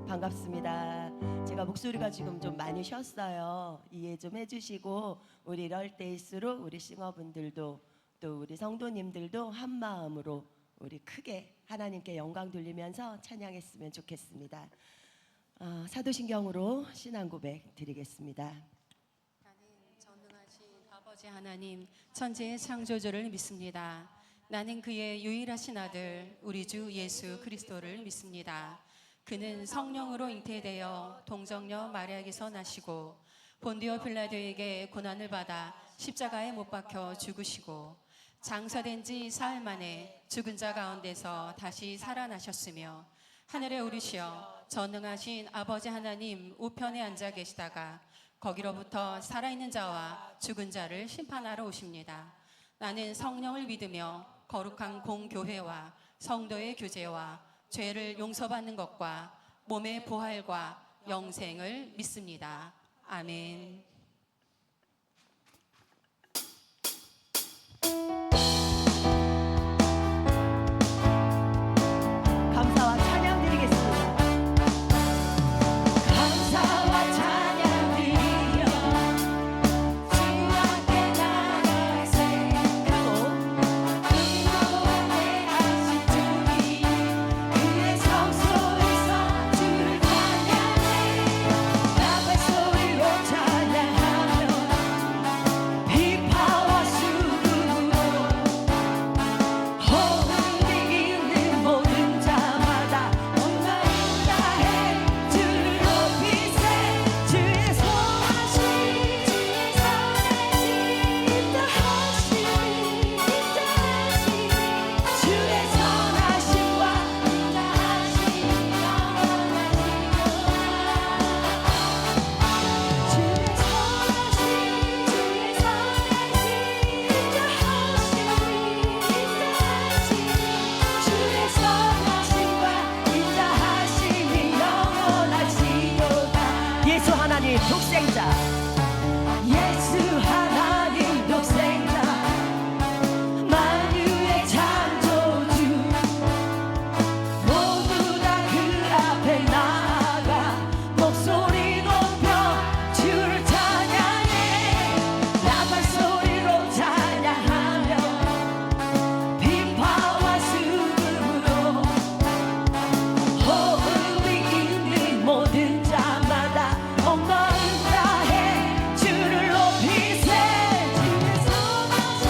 반갑습니다. 제가 목소리가 지금 좀 많이 쉬었어요. 이해 좀 해주시고 우리 이럴때일수록 우리 싱어분들도 또 우리 성도님들도 한 마음으로 우리 크게 하나님께 영광 돌리면서 찬양했으면 좋겠습니다. 사도신경으로 신앙 고백 드리겠습니다. 나는 전능하신 아버지 하나님 천지의 창조주를 믿습니다. 나는 그의 유일하신 아들 우리 주 예수 그리스도를 믿습니다. 그는 성령으로 잉태되어 동정녀 마리아에게서 나시고 본디오 빌라도에게 고난을 받아 십자가에 못 박혀 죽으시고 장사된 지 사흘 만에 죽은 자 가운데서 다시 살아나셨으며 하늘에 오르시어 전능하신 아버지 하나님 우편에 앉아 계시다가 거기로부터 살아있는 자와 죽은 자를 심판하러 오십니다. 나는 성령을 믿으며 거룩한 공교회와 성도의 교제와 죄를 용서받는 것과 몸의 부활과 영생을 믿습니다. 아멘. 감사와 찬양 드리겠습니다. 감사와 찬양 드리며 주 앞에 나가세 은혜하신 주님 그의 성소에서 주를 찬양해 나팔 소리로 찬양하며 비파와 수금으로 호흡이 있는 모든 자마다 온마음 다해 주를 높이세 주의 선하심 주의 선하심 인자하심 주의 선하심과 인자하심 영원하시도다 주의 선하심 주의 선하심 인자하심 주의 선하심과 인자하심이 영원하시도다 예수 하나님 독생자 예수 하나님 독생자 만유의 창조주 모두 다 그 앞에 나아가 목소리 높여 주를 찬양해 나팔 소리로 찬양하며 비파와 수금으로 호흡이 있는 모든 자마다 온 마음 다해 주를 높이세 주의 선하심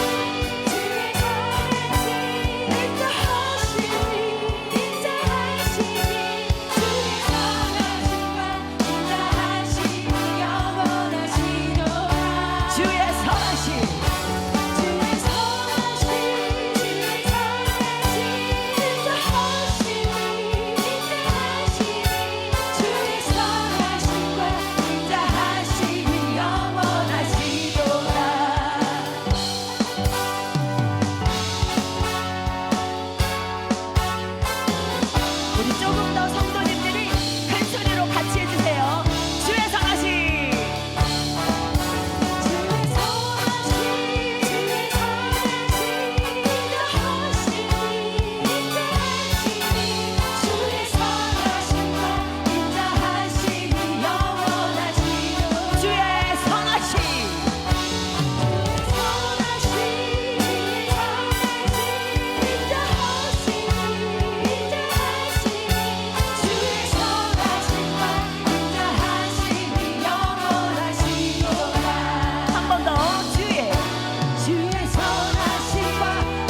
주의 선하심 인자하심이 주의 선하심과 인자하심이 영원하시도다 주의 선하심 주의 선하심 주의 선하심 인자하심이 주의 선하심과 인자하심이 영원하시도다 우리 조금 더 성도님들이 큰 소리로 같이 해주세요. 주의 선하심 주의 선하심 주의 선하심 인자하심이 주의 선하심과 인자하심이 영원하시도다 주의 선하심 주의 선하심 주의 선하심 인자하심이 주의 선하심과 인자하심이 영원하시도다 한 번 더 주의 주의 선하심과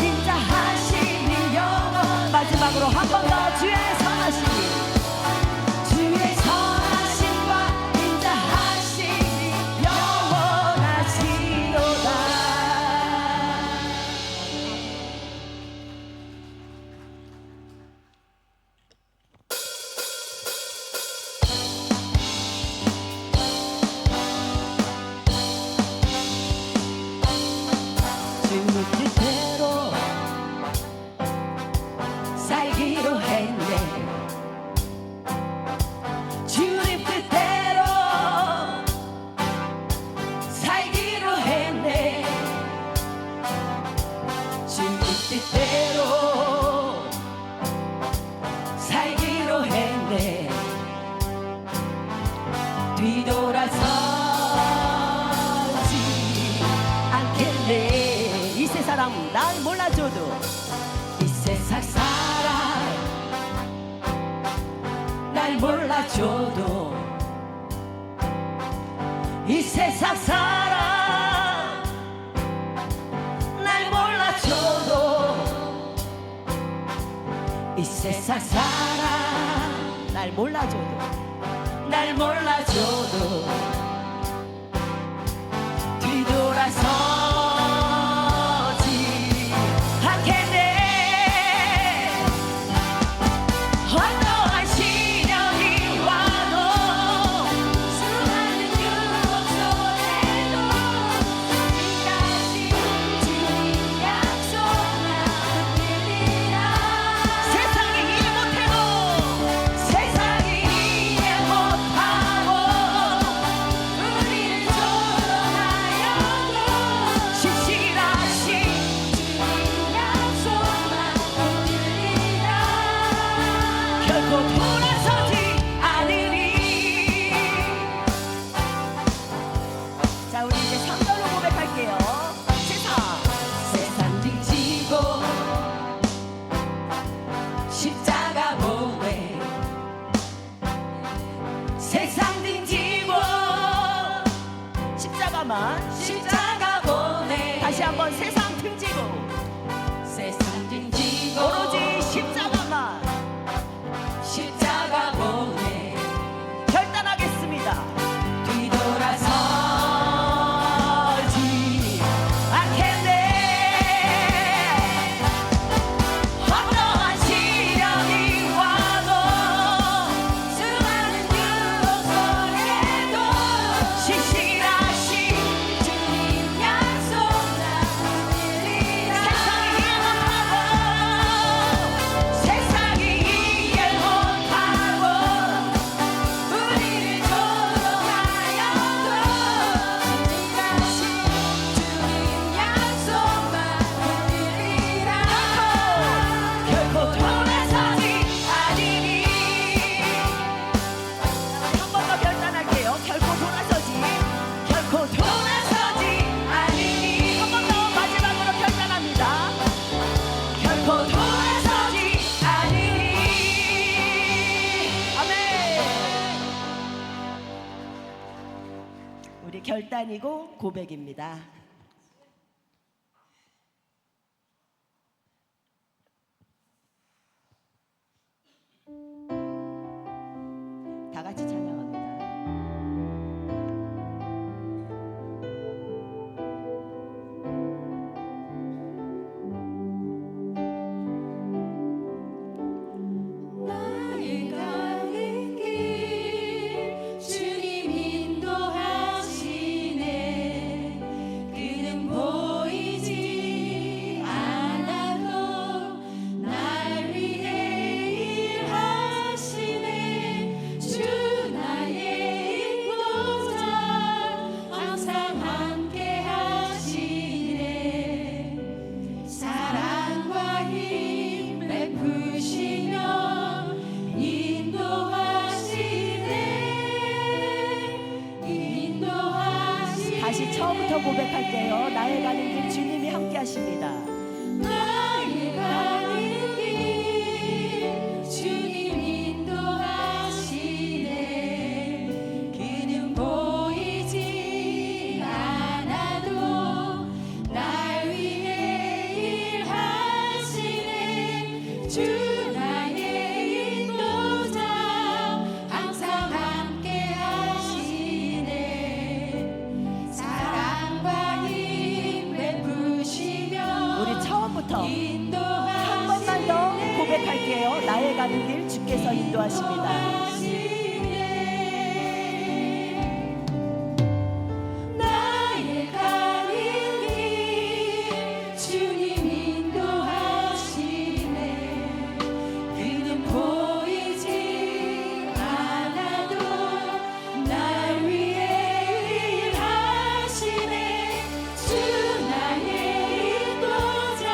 인자하심이 영원 마지막으로 한 번 더 주의 선하심 주의 선하심과 인자하심이 영원하시도다 주 뜻대로 살기로 했네 주님 뜻대로 살기로 했네 주님 뜻대로 살기로 했네 몰라줘도 이 세상 사람 날 몰라줘도 이 세상 사람 날 몰라줘도 날 몰라줘도 뒤돌아서지 않겠네. 어떠한 시련이 와도 수많은 유혹 속에도 끝까지 주님 약속만 붙들리라. 세상이 이해 못해도 세상이 이해 못하고 우리를 조롱하여도 신실하신 주님 약속만 붙들리라. 결코 돌아서지 않으리. 자 우리 이제 3절로 고백할게요. 세상 뒤지고 십자가 보내 세상 뒤지고 십자가만 십자가 보내 다시 한번 세상 등지고 세상 뒤지고 오로지 십자가만 십자가 보내 결단하겠습니다. 뒤돌아서지 않겠네. 어떠한 시련이 와도 수많은 유혹 속에도 신실하신 주님 약속만 붙들리라. 세상이 이해 못하고 우리를 조롱하여도 신실하신 주님 약속만 붙들리라. 결코 돌아서지 않으리. 한 번 더 결단할게요. 결코 돌아서지 결코 돌아서지 않으리. 한 번 더 마지막으로 결단합니다. 결코 돌아서지 않으리. 아멘. 우리 결단이고 고백입니다. 다 같이 찬양합니다. 나의 가는 길 주님 인도하시네. 그는 보이지 않아도 날 위해 일하시네. 주 나의 인도자 항상 함께 하시네. 사랑과 힘 베푸시며 인도하시네. 다시 처음부터 고백할게요. 나의 가는 길 주님이 함께 하십니다. 나의 가는 길 주님 인도하시네. 그는 보이지 않아도 날 위해 일하시네. 주 나의 인도자 항상 함께 하시네. 사랑과 힘 베푸시며 우리 처음부터 한 인도하시네. 번만 더 고백할게요. 나의 가는 길 주께서 인도하십니다. 나의 가는 길 주님 인도하시네. 그는 보이지 않아도 날 위해 일하시네. 주 나의 인도자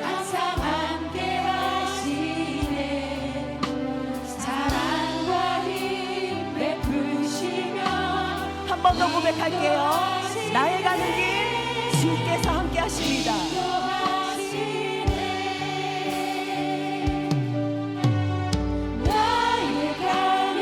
항상 함께 하시네. 사랑과 힘 베푸시며 한 번 더 고백할게요. 나의 가는 길 주께서 함께 하십니다. 나의 가는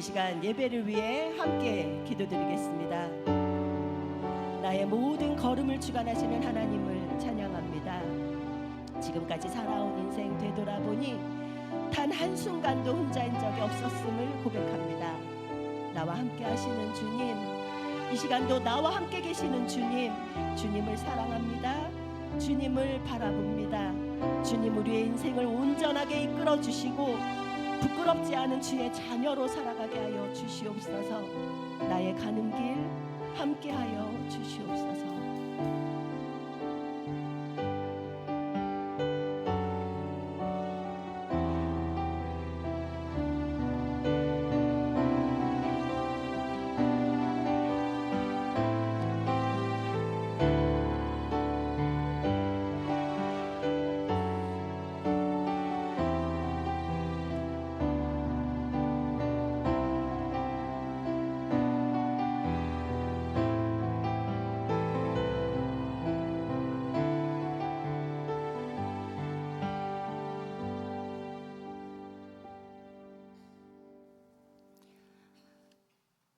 시간 예배를 위해 함께 기도드리겠습니다. 나의 모든 걸음을 주관하시는 하나님을 찬양합니다. 지금까지 살아온 인생 되돌아보니 단 한순간도 혼자인 적이 없었음을 고백합니다. 나와 함께 하시는 주님, 이 시간도 나와 함께 계시는 주님, 주님을 사랑합니다. 주님을 바라봅니다. 주님, 우리의 인생을 온전하게 이끌어 주시고 부끄럽지 않은 주의 자녀로 살아가게 하여 주시옵소서. 나의 가는 길 함께하여 주시옵소서.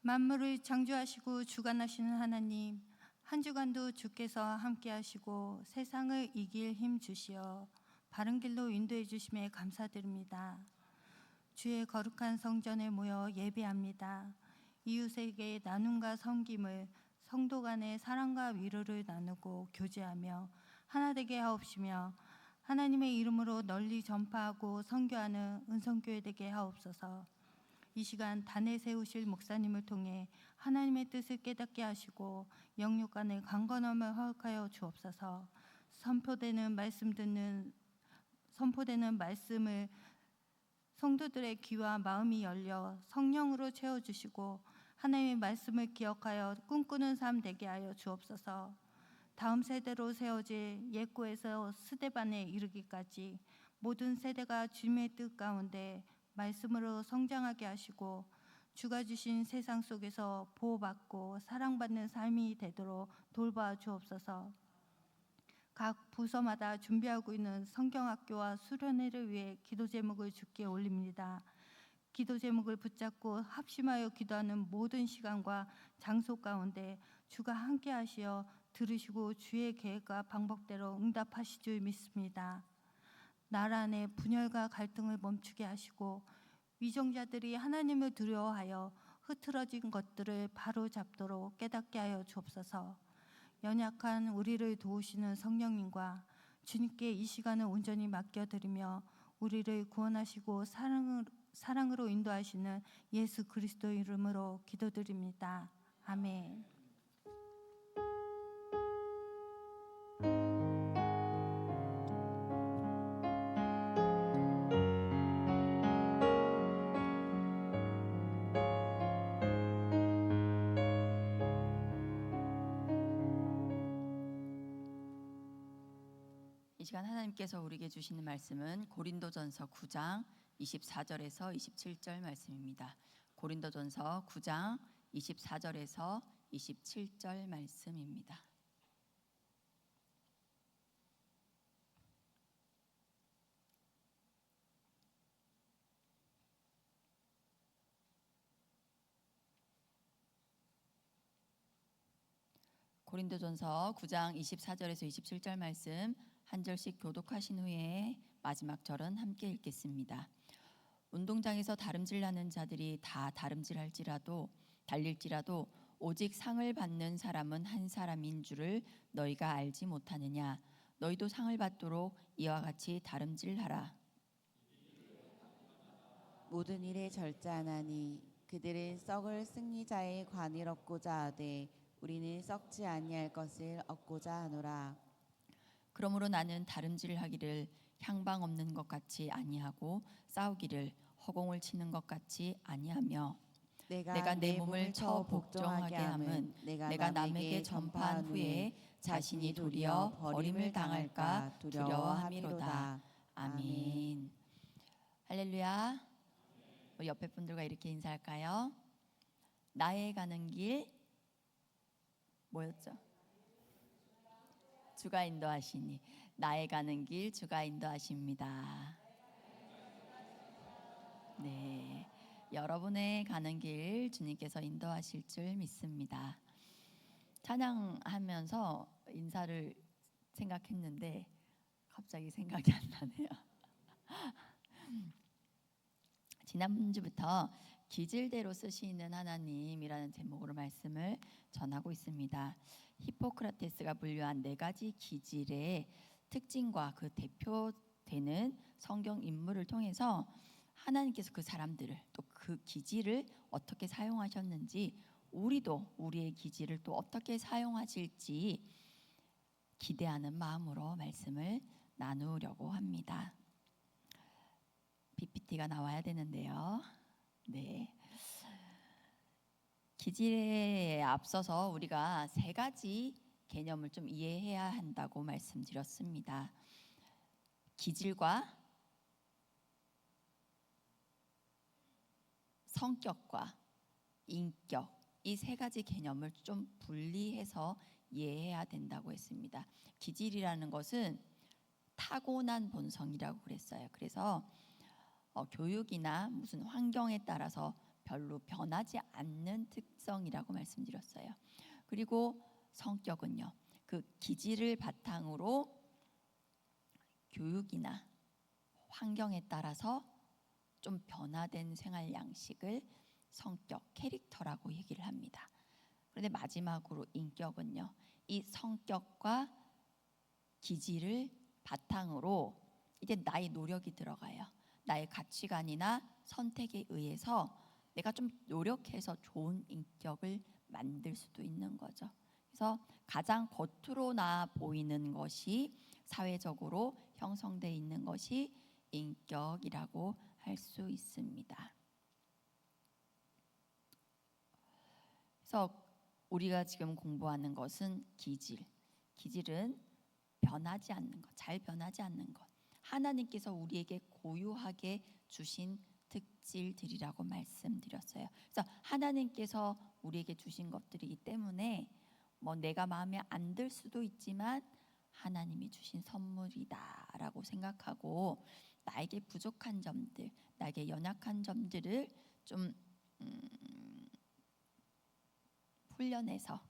만물을 창조하시고 주관하시는 하나님, 한 주간도 주께서 함께하시고 세상을 이길 힘 주시어 바른 길로 인도해 주심에 감사드립니다. 주의 거룩한 성전에 모여 예배합니다. 이웃에게 나눔과 섬김을, 성도 간의 사랑과 위로를 나누고 교제하며 하나 되게 하옵시며 하나님의 이름으로 널리 전파하고 선교하는 은성교회 되게 하옵소서. 이 시간 단에 세우실 목사님을 통해 하나님의 뜻을 깨닫게 하시고 영육간의 강건함을 허락하여 주옵소서. 선포되는 말씀을 성도들의 귀와 마음이 열려 성령으로 채워주시고 하나님의 말씀을 기억하여 꿈꾸는 삶 되게 하여 주옵소서. 다음 세대로 세워질 옛구에서 스데반에 이르기까지 모든 세대가 주님의 뜻 가운데 말씀으로 성장하게 하시고 주가 주신 세상 속에서 보호받고 사랑받는 삶이 되도록 돌봐 주옵소서. 각 부서마다 준비하고 있는 성경학교와 수련회를 위해 기도 제목을 주께 올립니다. 기도 제목을 붙잡고 합심하여 기도하는 모든 시간과 장소 가운데 주가 함께 하시어 들으시고 주의 계획과 방법대로 응답하실 줄 믿습니다. 나라 안에 분열과 갈등을 멈추게 하시고 위정자들이 하나님을 두려워하여 흐트러진 것들을 바로 잡도록 깨닫게 하여 주옵소서. 연약한 우리를 도우시는 성령님과 주님께 이 시간을 온전히 맡겨드리며 우리를 구원하시고 사랑으로 인도하시는 예수 그리스도 이름으로 기도드립니다. 아멘. 이 시간 하나님께서 우리에게 주시는 말씀은 고린도전서 9장 24절에서 27절 말씀입니다. 고린도전서 9장 24절에서 27절 말씀입니다. 고린도전서 9장 24절에서 27절 말씀 한 절씩 교독하신 후에 마지막 절은 함께 읽겠습니다. 운동장에서 다름질하는 자들이 다 다름질할지라도 달릴지라도 오직 상을 받는 사람은 한 사람인 줄을 너희가 알지 못하느냐. 너희도 상을 받도록 이와 같이 다름질하라. 모든 일에 절제하나니 그들은 썩을 승리자의 관을 얻고자 하되 우리는 썩지 아니할 것을 얻고자 하노라. 그러므로 나는 다름질하기를 향방 없는 것 같이 아니하고 싸우기를 허공을 치는 것 같이 아니하며 내가 내 몸을 처 복종하게 함은 내가 남에게 전파한 후에 자신이 도리어 버림을 당할까 두려워함이로다. 아멘. 할렐루야. 우리 옆에 분들과 이렇게 인사할까요? 나의 가는 길 뭐였죠? 주가 인도하시니. 나의 가는 길 주가 인도하십니다. 네, 여러분의 가는 길 주님께서 인도하실 줄 믿습니다. 찬양하면서 인사를 생각했는데 갑자기 생각이 안 나네요. 지난주부터 기질대로 쓰시는 하나님이라는 제목으로 말씀을 전하고 있습니다. 히포크라테스가 분류한 4가지 기질의 특징과 그 대표되는 성경 인물을 통해서 하나님께서 그 사람들을 또 그 기질을 어떻게 사용하셨는지 우리도 우리의 기질을 또 어떻게 사용하실지 기대하는 마음으로 말씀을 나누려고 합니다. PPT가 나와야 되는데요. 네. 기질에 앞서서 우리가 3가지 개념을 좀 이해해야 한다고 말씀드렸습니다. 기질과 성격과 인격, 이 3가지 개념을 좀 분리해서 이해해야 된다고 했습니다. 기질이라는 것은 타고난 본성이라고 그랬어요. 그래서 교육이나 무슨 환경에 따라서 별로 변하지 않는 특성이라고 말씀드렸어요. 그리고 성격은요, 그 기질을 바탕으로 교육이나 환경에 따라서 좀 변화된 생활 양식을 성격, 캐릭터라고 얘기를 합니다. 그런데 마지막으로 인격은요, 이 성격과 기질을 바탕으로 이제 나의 노력이 들어가요. 나의 가치관이나 선택에 의해서 내가 좀 노력해서 좋은 인격을 만들 수도 있는 거죠. 그래서 가장 겉으로 나 보이는 것이 사회적으로 형성되어 있는 것이 인격이라고 할 수 있습니다. 그래서 우리가 지금 공부하는 것은 기질. 기질은 변하지 않는 것, 잘 변하지 않는 것. 하나님께서 우리에게 고유하게 주신 특질들이라고 말씀드렸어요. 그래서 하나님께서 우리에게 주신 것들이기 때문에 뭐 내가 마음에 안 들 수도 있지만 하나님이 주신 선물이다라고 생각하고 나에게 부족한 점들, 나에게 연약한 점들을 좀 훈련해서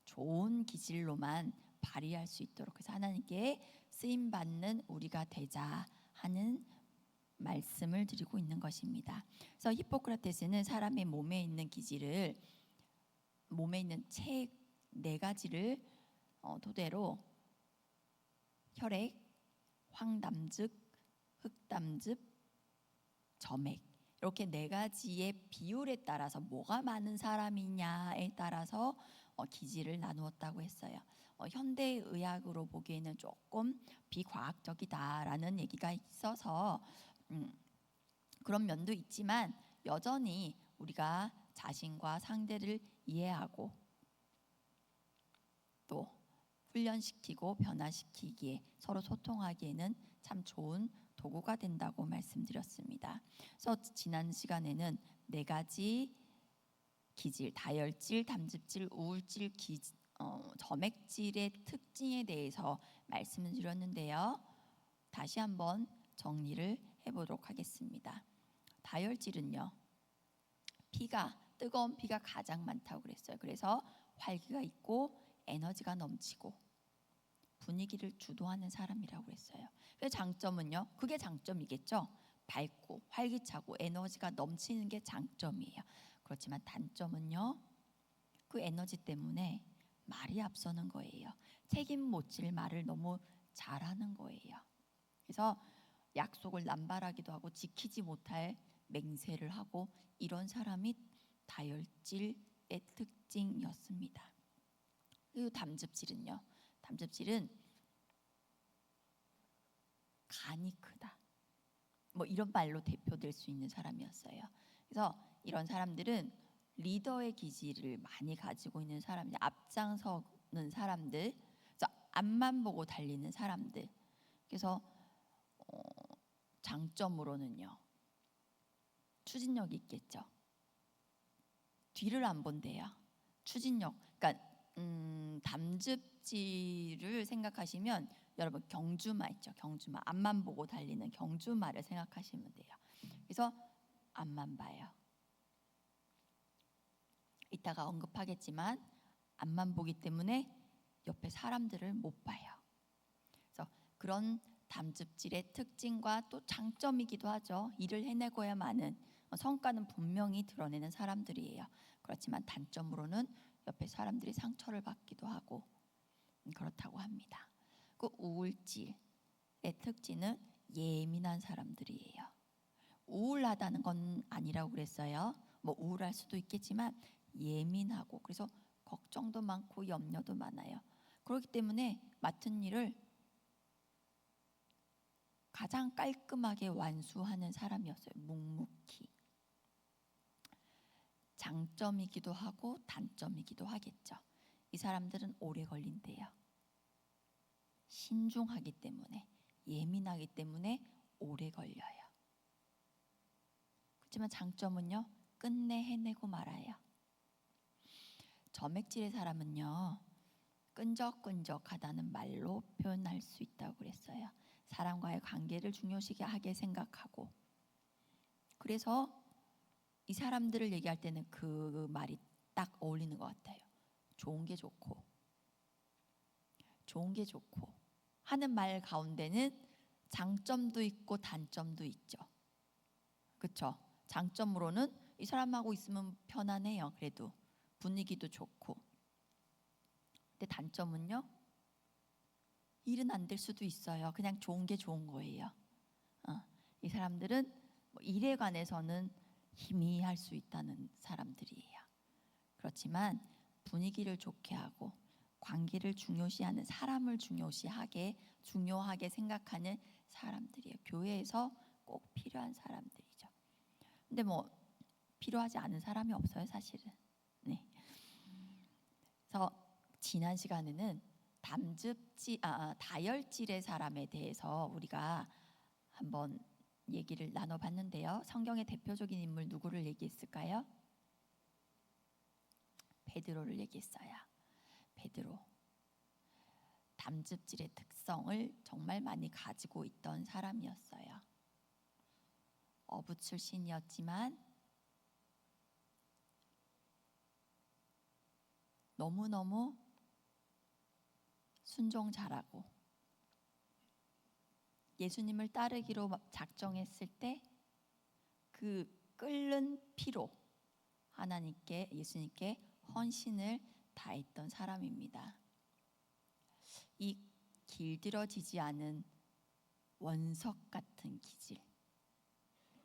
좋은 기질로만 발휘할 수 있도록 그래서 하나님께 쓰임 받는 우리가 되자 하는 말씀을 드리고 있는 것입니다. 그래서 히포크라테스는 사람의 몸에 있는 기질을 몸에 있는 책 4가지를 토대로 혈액, 황담즙, 흑담즙, 점액 이렇게 4가지의 비율에 따라서 뭐가 많은 사람이냐에 따라서 기질을 나누었다고 했어요. 현대의학으로 보기에는 조금 비과학적이다라는 얘기가 있어서 그런 면도 있지만 여전히 우리가 자신과 상대를 이해하고 또 훈련시키고 변화시키기에 서로 소통하기에는 참 좋은 도구가 된다고 말씀드렸습니다. 그래서 지난 시간에는 4가지 기질, 다혈질, 담즙질, 우울질, 점액질의 특징에 대해서 말씀을 드렸는데요. 다시 한번 정리를 해보도록 하겠습니다. 다혈질은요, 뜨거운 피가 가장 많다고 그랬어요. 그래서 활기가 있고 에너지가 넘치고 분위기를 주도하는 사람이라고 그랬어요. 그 장점은요, 그게 장점이겠죠. 밝고 활기차고 에너지가 넘치는 게 장점이에요. 그렇지만 단점은요, 그 에너지 때문에 말이 앞서는 거예요. 책임 못 질 말을 너무 잘하는 거예요. 그래서 약속을 남발하기도 하고 지키지 못할 맹세를 하고 이런 사람이 다혈질의 특징이었습니다. 그리고 담즙질은요, 담즙질은 간이 크다, 뭐 이런 말로 대표될 수 있는 사람이었어요. 그래서 이런 사람들은 리더의 기질을 많이 가지고 있는 사람들, 앞장서는 사람들, 그래서 앞만 보고 달리는 사람들. 그래서 장점으로는요, 추진력이 있겠죠. 뒤를 안 본대요. 추진력. 그러니까 담즙질을 생각하시면 여러분 경주마 있죠. 경주마. 앞만 보고 달리는 경주마를 생각하시면 돼요. 그래서 앞만 봐요. 이따가 언급하겠지만 앞만 보기 때문에 옆에 사람들을 못 봐요. 그래서 그런 담즙질의 특징과 또 장점이기도 하죠. 일을 해내고야만은 성과는 분명히 드러내는 사람들이에요. 그렇지만 단점으로는 옆에 사람들이 상처를 받기도 하고 그렇다고 합니다. 그 우울질의 특징은 예민한 사람들이에요. 우울하다는 건 아니라고 그랬어요. 뭐 우울할 수도 있겠지만 예민하고 그래서 걱정도 많고 염려도 많아요. 그렇기 때문에 맡은 일을 가장 깔끔하게 완수하는 사람이었어요. 묵묵히. 장점이기도 하고 단점이기도 하겠죠. 이 사람들은 오래 걸린대요. 신중하기 때문에, 예민하기 때문에 오래 걸려요. 그렇지만 장점은요, 끝내 해내고 말아요. 점액질의 사람은요, 끈적끈적하다는 말로 표현할 수 있다고 그랬어요. 사람과의 관계를 중요시하게 생각하고, 그래서 이 사람들을 얘기할 때는 그 말이 딱 어울리는 것 같아요. 좋은 게 좋고 하는 말 가운데는 장점도 있고 단점도 있죠. 그렇죠? 장점으로는 이 사람하고 있으면 편안해요. 그래도 분위기도 좋고. 근데 단점은요, 일은 안 될 수도 있어요. 그냥 좋은 게 좋은 거예요. 이 사람들은 뭐 일에 관해서는 희미할 수 있다는 사람들이에요. 그렇지만 분위기를 좋게 하고 관계를 중요시하는 사람을 중요하게 생각하는 사람들이에요. 교회에서 꼭 필요한 사람들이죠. 근데 뭐 필요하지 않은 사람이 없어요, 사실은. 네. 그래서 지난 시간에는 다혈질의 사람에 대해서 우리가 한번 얘기를 나눠봤는데요. 성경의 대표적인 인물 누구를 얘기했을까요? 베드로를 얘기했어요. 베드로. 담즙질의 특성을 정말 많이 가지고 있던 사람이었어요. 어부 출신이었지만 너무너무 순종 잘하고 예수님을 따르기로 작정했을 때 그 끓는 피로 예수님께 헌신을 다했던 사람입니다. 이 길들여지지 않은 원석 같은 기질,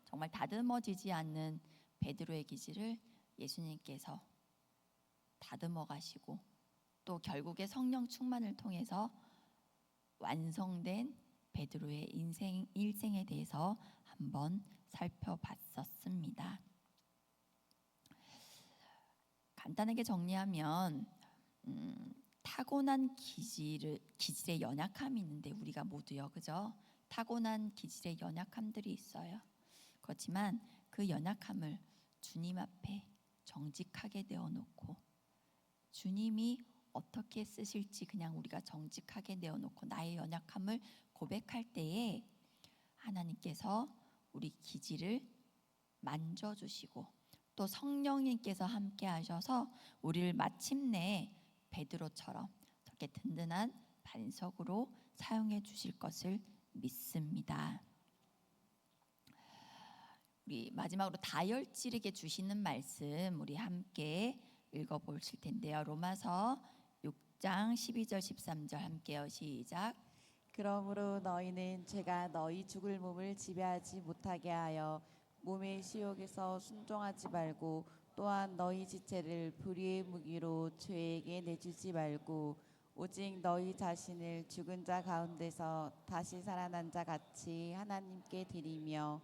정말 다듬어지지 않는 베드로의 기질을 예수님께서 다듬어 가시고 또 결국에 성령 충만을 통해서 완성된 베드로의 일생에 대해서 한번 살펴봤었습니다. 간단하게 정리하면 타고난 기질의 연약함이 있는데 우리가 모두요, 그죠? 타고난 기질의 연약함들이 있어요. 그렇지만 그 연약함을 주님 앞에 정직하게 내어놓고 주님이 어떻게 쓰실지 그냥 우리가 정직하게 내어놓고 나의 연약함을 고백할 때에 하나님께서 우리 기질을 만져주시고 또 성령님께서 함께 하셔서 우리를 마침내 베드로처럼 저렇게 든든한 반석으로 사용해 주실 것을 믿습니다. 우리 마지막으로 다혈질에게 주시는 말씀 우리 함께 읽어보실 텐데요. 로마서 6장 12절 13절 함께요. 시작. 그러므로 너희는 죄가 너희 죽을 몸을 지배하지 못하게 하여 몸의 시욕에서 순종하지 말고 또한 너희 지체를 불의의 무기로 죄에게 내주지 말고 오직 너희 자신을 죽은 자 가운데서 다시 살아난 자 같이 하나님께 드리며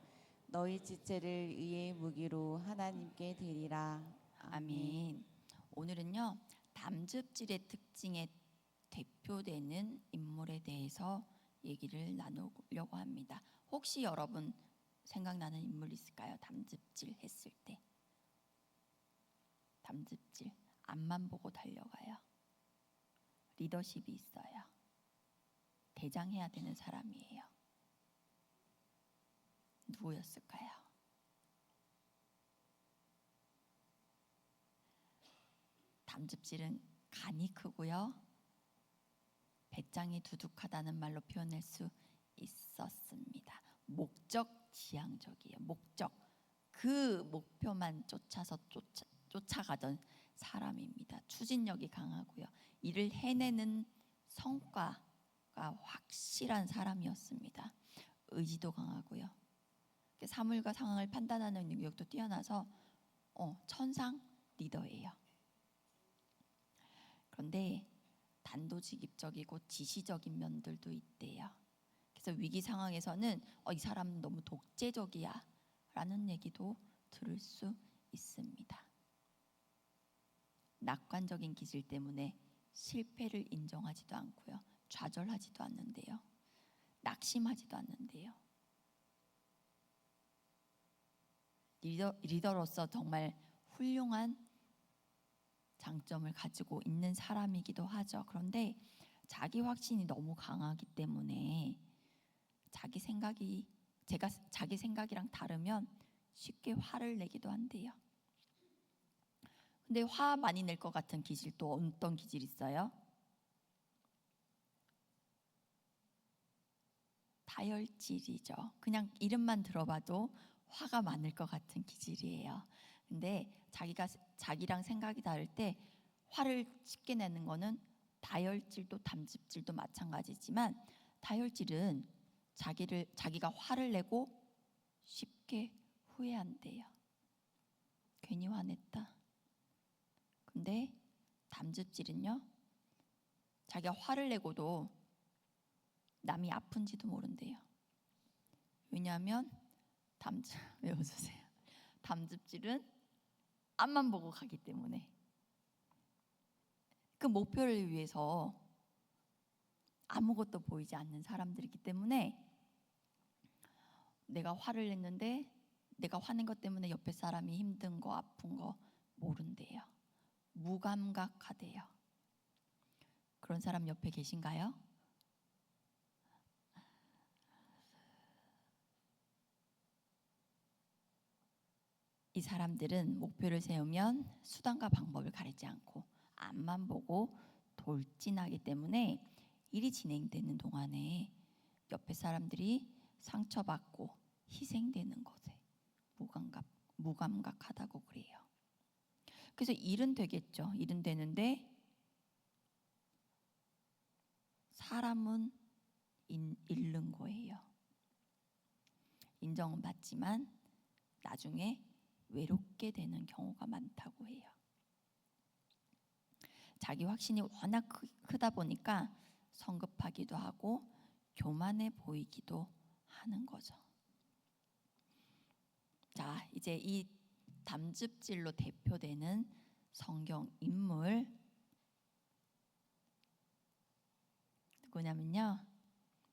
너희 지체를 의의 무기로 하나님께 드리라. 아멘. 오늘은요, 담즙질의 특징에 대표되는 인물에 대해서 얘기를 나누려고 합니다. 혹시 여러분 생각나는 인물 있을까요? 담즙질 했을 때. 담즙질, 앞만 보고 달려가요. 리더십이 있어요. 대장해야 되는 사람이에요. 누구였을까요? 담즙질은 간이 크고요. 배짱이 두둑하다는 말로 표현할 수 있었습니다. 목적 지향적이에요. 목적. 그 목표만 쫓아서 쫓아가던 사람입니다. 추진력이 강하고요. 이를 해내는 성과가 확실한 사람이었습니다. 의지도 강하고요. 사물과 상황을 판단하는 능력도 뛰어나서 천상 리더예요. 그런데 단도직입적이고 지시적인 면들도 있대요. 그래서 위기 상황에서는 이 사람은 너무 독재적이야 라는 얘기도 들을 수 있습니다. 낙관적인 기질 때문에 실패를 인정하지도 않고요. 좌절하지도 않는데요. 낙심하지도 않는데요. 리더로서 정말 훌륭한 장점을 가지고 있는 사람이기도 하죠. 그런데 자기 확신이 너무 강하기 때문에 자기 생각이랑 다르면 쉽게 화를 내기도 한대요. 근데 화 많이 낼 것 같은 기질 또 어떤 기질 있어요? 다혈질이죠. 그냥 이름만 들어봐도 화가 많을 것 같은 기질이에요. 근데 자기랑 생각이 다를 때 화를 쉽게 내는 거는 다혈질도 담즙질도 마찬가지지만 다혈질은 자기가 화를 내고 쉽게 후회한대요. 괜히 화냈다. 근데 담즙질은요, 자기가 화를 내고도 남이 아픈지도 모른대요. 왜냐하면 왜 웃으세요? 담즙질은 앞만 보고 가기 때문에 그 목표를 위해서 아무것도 보이지 않는 사람들이기 때문에 내가 화를 냈는데 내가 화낸 것 때문에 옆에 사람이 힘든 거 아픈 거 모른대요. 무감각하대요. 그런 사람 옆에 계신가요? 이 사람들은 목표를 세우면 수단과 방법을 가리지 않고 앞만 보고 돌진하기 때문에 일이 진행되는 동안에 옆에 사람들이 상처받고 희생되는 것에 무감각하다고 그래요. 그래서 일은 되겠죠. 일은 되는데 사람은 잃는 거예요. 인정은 받지만 나중에 외롭게 되는 경우가 많다고 해요. 자기 확신이 워낙 크다 보니까 성급하기도 하고 교만해 보이기도 하는 거죠. 자, 이제 이 담즙질로 대표되는 성경 인물 누구냐면요.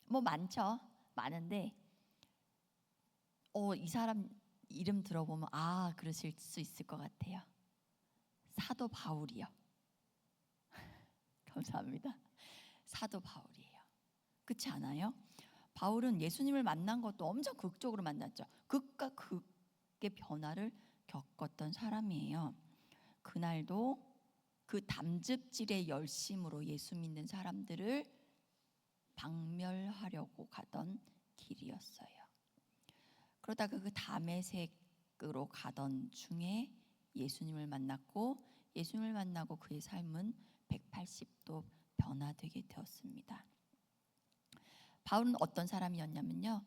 뭐 많은데 이 사람 이름 들어보면 그러실 수 있을 것 같아요. 사도 바울이요. 감사합니다. 사도 바울이에요. 그렇지 않아요? 바울은 예수님을 만난 것도 엄청 극적으로 만났죠. 극과 극의 변화를 겪었던 사람이에요. 그날도 그 담즙질의 열심으로 예수 믿는 사람들을 박멸하려고 가던 길이었어요. 그러다가 그 다메섹으로 가던 중에 예수님을 만나고 그의 삶은 180도 변화되게 되었습니다. 바울은 어떤 사람이었냐면요,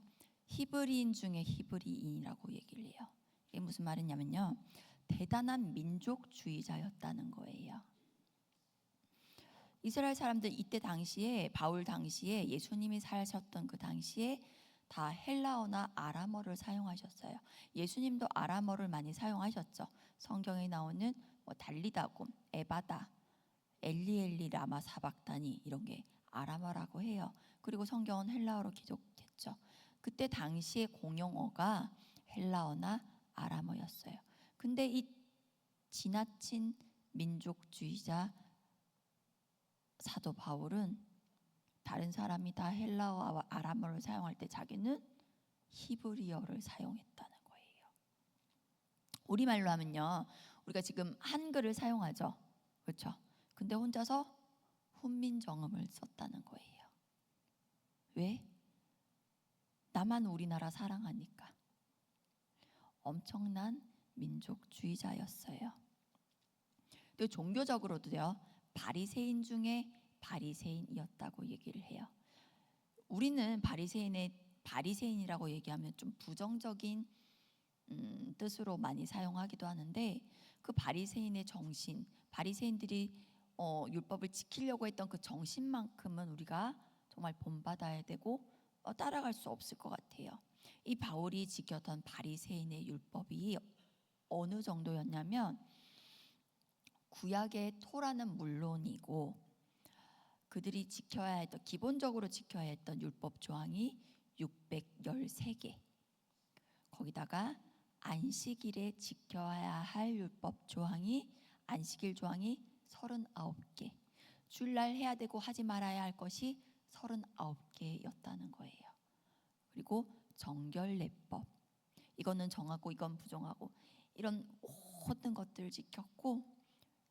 히브리인 중에 히브리인이라고 얘기를 해요. 이게 무슨 말이냐면요, 대단한 민족주의자였다는 거예요. 이스라엘 사람들 이때 당시에 바울 당시에 예수님이 사셨던 그 당시에 다 헬라어나 아람어를 사용하셨어요. 예수님도 아람어를 많이 사용하셨죠. 성경에 나오는 달리다곰, 에바다, 엘리엘리 라마 사박다니 이런 게 아람어라고 해요. 그리고 성경은 헬라어로 기록됐죠. 그때 당시의 공용어가 헬라어나 아람어였어요. 근데 이 지나친 민족주의자 사도 바울은 다른 사람이 다 헬라어와 아람어를 사용할 때 자기는 히브리어를 사용했다는 거예요. 우리말로 하면요, 우리가 지금 한글을 사용하죠. 그렇죠? 근데 혼자서 훈민정음을 썼다는 거예요. 왜? 나만 우리나라 사랑하니까. 엄청난 민족주의자였어요. 또 종교적으로도요, 바리새인 중에 바리새인이었다고 얘기를 해요. 우리는 바리새인이라고 얘기하면 좀 부정적인 뜻으로 많이 사용하기도 하는데, 그 바리새인의 정신, 바리새인들이 율법을 지키려고 했던 그 정신만큼은 우리가 정말 본받아야 되고 따라갈 수 없을 것 같아요. 이 바울이 지켰던 바리새인의 율법이 어느 정도였냐면, 구약의 토라는 물론이고 그들이 지켜야 했던, 기본적으로 지켜야 했던 율법 조항이 613개, 거기다가 안식일에 지켜야 할 율법 조항이, 안식일 조항이 39개, 주일날 해야 되고 하지 말아야 할 것이 39개였다는 거예요. 그리고 정결례법, 이거는 정하고 이건 부정하고, 이런 모든 것들을 지켰고,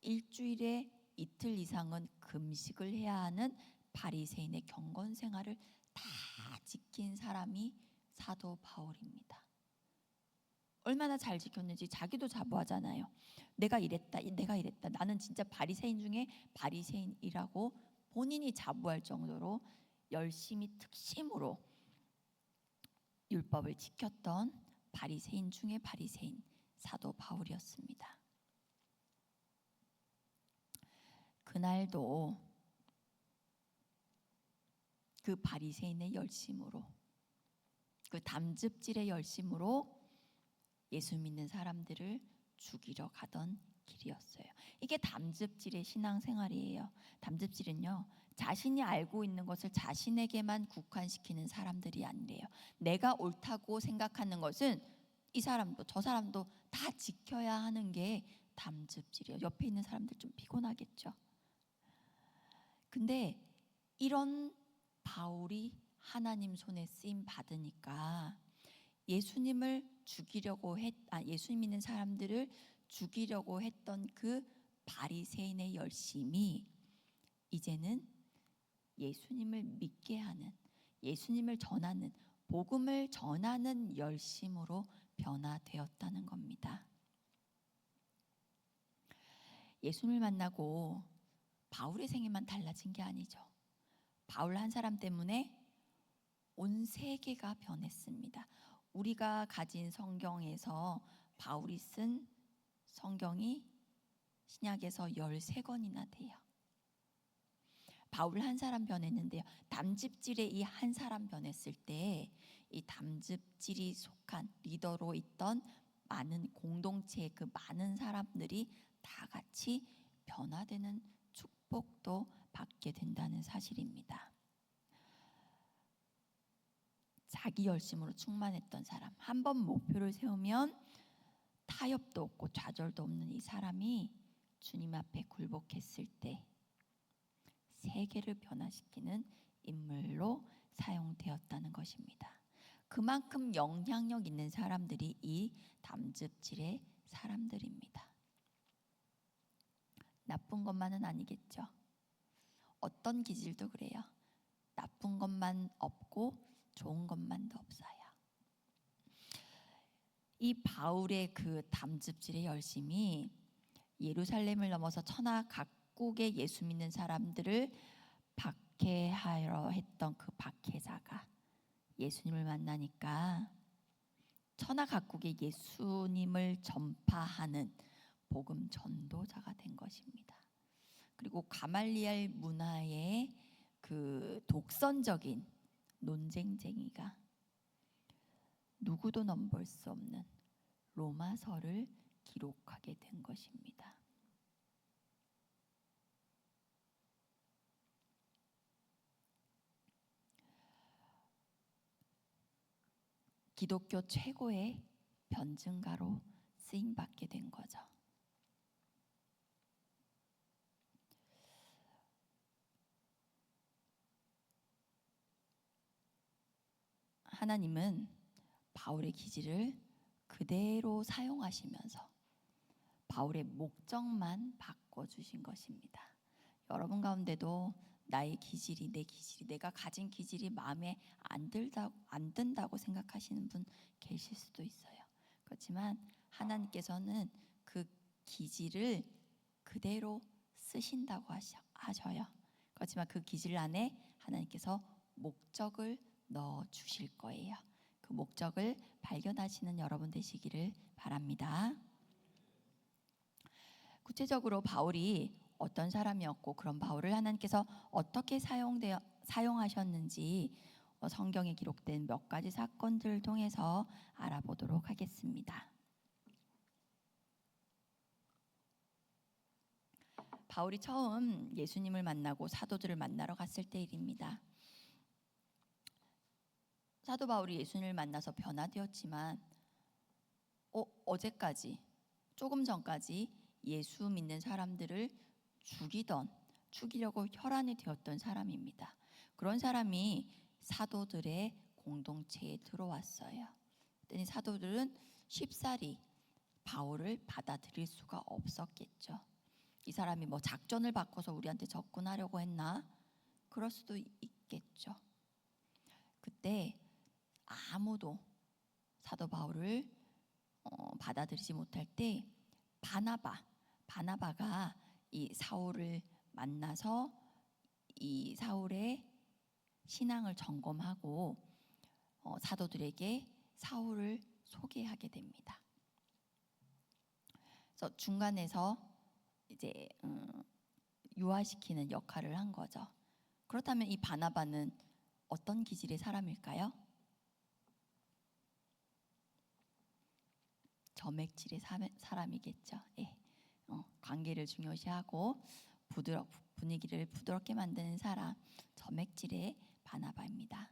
일주일에 이틀 이상은 금식을 해야 하는 바리새인의 경건 생활을 다 지킨 사람이 사도 바울입니다. 얼마나 잘 지켰는지 자기도 자부하잖아요. 내가 이랬다. 나는 진짜 바리새인 중에 바리새인이라고 본인이 자부할 정도로 열심히 특심으로 율법을 지켰던 바리새인 중에 바리새인, 사도 바울이었습니다. 그날도 그 바리새인의 열심으로, 그 담즙질의 열심으로 예수 믿는 사람들을 죽이러 가던 길이었어요. 이게 담즙질의 신앙생활이에요. 담즙질은요, 자신이 알고 있는 것을 자신에게만 국한시키는 사람들이 아니래요. 내가 옳다고 생각하는 것은 이 사람도 저 사람도 다 지켜야 하는 게 담즙질이에요. 옆에 있는 사람들 좀 피곤하겠죠. 근데 이런 바울이 하나님 손에 쓰임 받으니까 예수님을 예수님 믿는 사람들을 죽이려고 했던 그 바리새인의 열심이 이제는 예수님을 믿게 하는, 예수님을 전하는, 복음을 전하는 열심으로 변화되었다는 겁니다. 예수님을 만나고 바울의 생애만 달라진 게 아니죠. 바울 한 사람 때문에 온 세계가 변했습니다. 우리가 가진 성경에서 바울이 쓴 성경이 신약에서 13권이나 돼요. 바울 한 사람 변했는데요, 담즙질의 이 한 사람 변했을 때 이 담즙질이 속한 리더로 있던 많은 공동체의 그 많은 사람들이 다 같이 변화되는 축복도 받게 된다는 사실입니다. 자기 열심으로 충만했던 사람, 한 번 목표를 세우면 타협도 없고 좌절도 없는 이 사람이 주님 앞에 굴복했을 때 세계를 변화시키는 인물로 사용되었다는 것입니다. 그만큼 영향력 있는 사람들이 이 담즙질의 사람들입니다. 나쁜 것만은 아니겠죠. 어떤 기질도 그래요. 나쁜 것만 없고 좋은 것만도 없어요. 이 바울의 그 담즙질의 열심이 예루살렘을 넘어서 천하 각국의 예수 믿는 사람들을 박해하려 했던 그 박해자가 예수님을 만나니까 천하 각국의 예수님을 전파하는 복음 전도자가 된 것입니다. 그리고 가말리엘 문화의 그 독선적인 논쟁쟁이가 누구도 넘볼 수 없는 로마서를 기록하게 된 것입니다. 기독교 최고의 변증가로 쓰임 받게 된 거죠. 하나님은 바울의 기질을 그대로 사용하시면서 바울의 목적만 바꿔 바꿔주신 것입니다. 여러분 가운데도 나의 기질이, 내 기질이, 내가 가진 기질이 마음에 안 든다고 생각하시는 분 계실 수도 있어요. 그렇지만 하나님께서는 그 기질을 그대로 쓰신다고 하셔요. 그렇지만 그 기질 안에 하나님께서 목적을 넣어 주실 거예요. 그 목적을 발견하시는 여러분 되시기를 바랍니다. 구체적으로 바울이 어떤 사람이었고, 그런 바울을 하나님께서 어떻게 사용하셨는지 성경에 기록된 몇 가지 사건들을 통해서 알아보도록 하겠습니다. 바울이 처음 예수님을 만나고 사도들을 만나러 갔을 때 일입니다. 사도 바울이 예수님을 만나서 변화되었지만 어제까지, 조금 전까지 예수 믿는 사람들을 죽이려고 혈안이 되었던 사람입니다. 그런 사람이 사도들의 공동체에 들어왔어요. 그랬더니 사도들은 쉽사리 바울을 받아들일 수가 없었겠죠. 이 사람이 뭐 작전을 바꿔서 우리한테 접근하려고 했나? 그럴 수도 있겠죠. 그때 아무도 사도 바울을 받아들이지 못할 때 바나바가 이 사울을 만나서 이 사울의 신앙을 점검하고 사도들에게 사울을 소개하게 됩니다. 그래서 중간에서 이제 유화시키는 역할을 한 거죠. 그렇다면 이 바나바는 어떤 기질의 사람일까요? 점액질의 사람이겠죠. 예. 관계를 중요시하고 분위기를 부드럽게 만드는 사람, 점액질의 바나바입니다.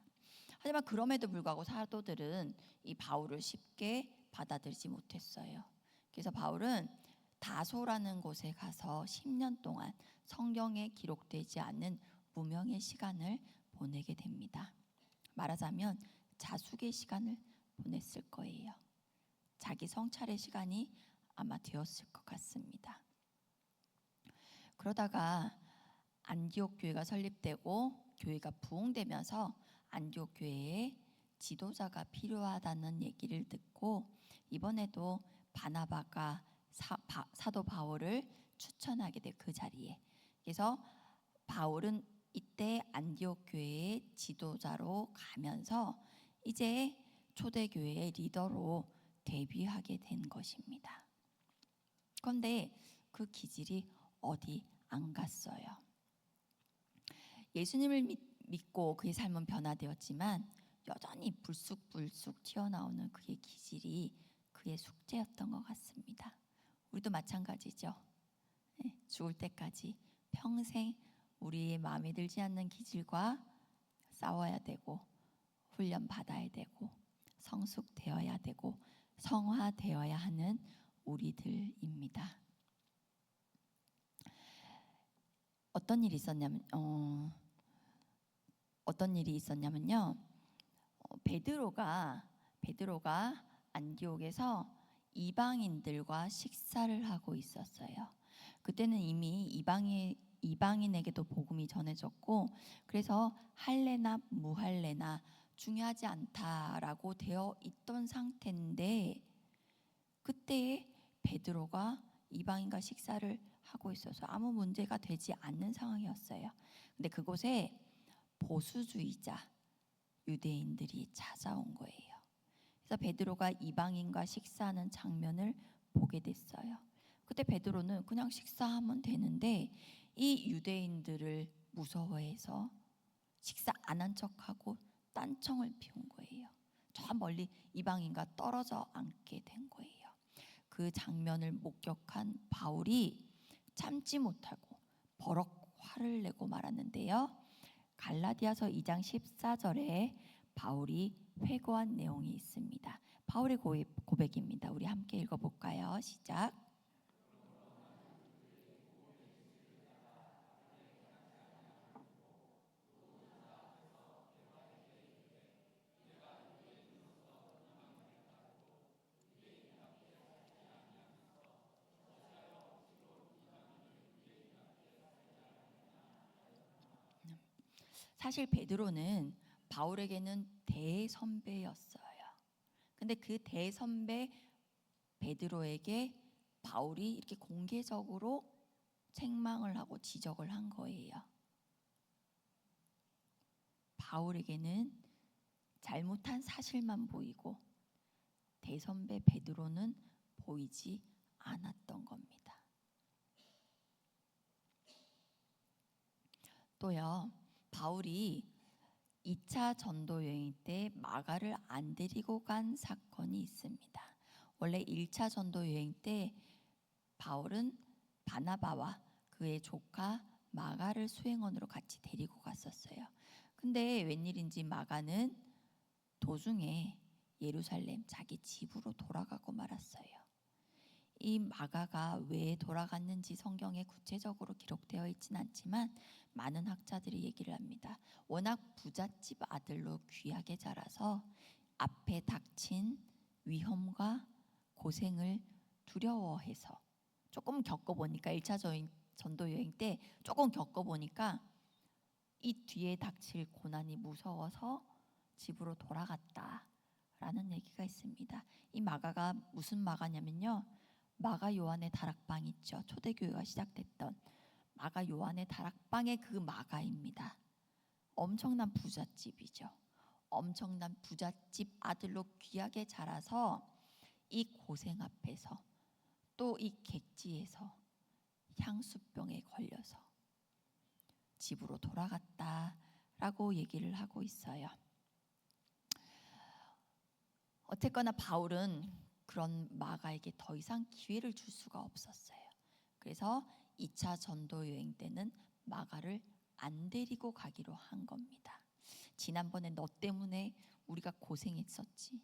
하지만 그럼에도 불구하고 사도들은 이 바울을 쉽게 받아들이지 못했어요. 그래서 바울은 다소라는 곳에 가서 10년 동안 성경에 기록되지 않는 무명의 시간을 보내게 됩니다. 말하자면 자숙의 시간을 보냈을 거예요. 자기 성찰의 시간이 아마 되었을 것 같습니다. 그러다가 안디옥 교회가 설립되고 교회가 부흥되면서 안디옥 교회에 지도자가 필요하다는 얘기를 듣고 이번에도 바나바가 사도 바울을 추천하게 돼, 그 자리에. 그래서 바울은 이때 안디옥 교회의 지도자로 가면서 이제 초대교회의 리더로 데뷔하게 된 것입니다. 그런데 그 기질이 어디 안 갔어요. 예수님을 믿고 그의 삶은 변화되었지만 여전히 불쑥불쑥 튀어나오는 그의 기질이 그의 숙제였던 것 같습니다. 우리도 마찬가지죠. 죽을 때까지 평생 우리의 마음에 들지 않는 기질과 싸워야 되고 훈련받아야 되고 성숙되어야 되고 성화되어야 하는 우리들입니다. 어떤 일이 있었냐면요. 베드로가 안디옥에서 이방인들과 식사를 하고 있었어요. 그때는 이미 이방인에게도 복음이 전해졌고, 그래서 할례나 무할례나 중요하지 않다라고 되어 있던 상태인데, 그때 베드로가 이방인과 식사를 하고 있어서 아무 문제가 되지 않는 상황이었어요. 근데 그곳에 보수주의자 유대인들이 찾아온 거예요. 그래서 베드로가 이방인과 식사하는 장면을 보게 됐어요. 그때 베드로는 그냥 식사하면 되는데 이 유대인들을 무서워해서 식사 안 한 척하고 딴청을 피운 거예요. 저 멀리 이방인과 떨어져 앉게 된 거예요. 그 장면을 목격한 바울이 참지 못하고 버럭 화를 내고 말았는데요. 갈라디아서 2장 14절에 바울이 회고한 내용이 있습니다. 바울의 고백입니다. 우리 함께 읽어볼까요? 시작. 사실 베드로는 바울에게는 대선배였어요. 근데 그 대선배 베드로에게 바울이 이렇게 공개적으로 책망을 하고 지적을 한 거예요. 바울에게는 잘못한 사실만 보이고 대선배 베드로는 보이지 않았던 겁니다. 또요, 바울이 2차 전도 여행 때 마가를 안 데리고 간 사건이 있습니다. 원래 1차 전도 여행 때 바울은 바나바와 그의 조카 마가를 수행원으로 같이 데리고 갔었어요. 근데 웬일인지 마가는 도중에 예루살렘 자기 집으로 돌아가고 말았어요. 이 마가가 왜 돌아갔는지 성경에 구체적으로 기록되어 있지는 않지만 많은 학자들이 얘기를 합니다. 워낙 부잣집 아들로 귀하게 자라서 앞에 닥친 위험과 고생을 두려워해서 조금 겪어보니까 1차 전도 여행 때 조금 겪어보니까 이 뒤에 닥칠 고난이 무서워서 집으로 돌아갔다라는 얘기가 있습니다. 이 마가가 무슨 마가냐면요, 마가 요한의 다락방 있죠. 초대교회가 시작됐던 마가 요한의 다락방의 그 마가입니다. 엄청난 부잣집이죠. 엄청난 부잣집 아들로 귀하게 자라서 이 고생 앞에서 또 이 객지에서 향수병에 걸려서 집으로 돌아갔다라고 얘기를 하고 있어요. 어쨌거나 바울은 그런 마가에게 더 이상 기회를 줄 수가 없었어요. 그래서 2차 전도 여행 때는 마가를 안 데리고 가기로 한 겁니다. 지난번에 너 때문에 우리가 고생했었지.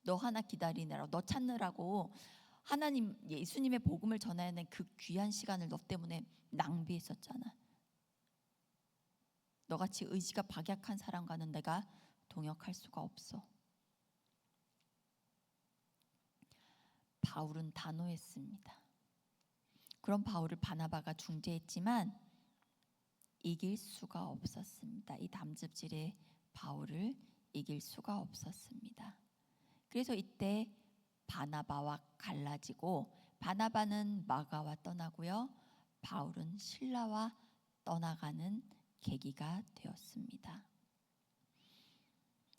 너 하나 기다리느라고, 너 찾느라고 하나님 예수님의 복음을 전해야 하는 그 귀한 시간을 너 때문에 낭비했었잖아. 너같이 의지가 박약한 사람과는 내가 동역할 수가 없어. 바울은 단호했습니다. 그런 바울을 바나바가 중재했지만 이길 수가 없었습니다. 이 담즙질의 바울을 이길 수가 없었습니다. 그래서 이때 바나바와 갈라지고 바나바는 마가와 떠나고요, 바울은 실라와 떠나가는 계기가 되었습니다.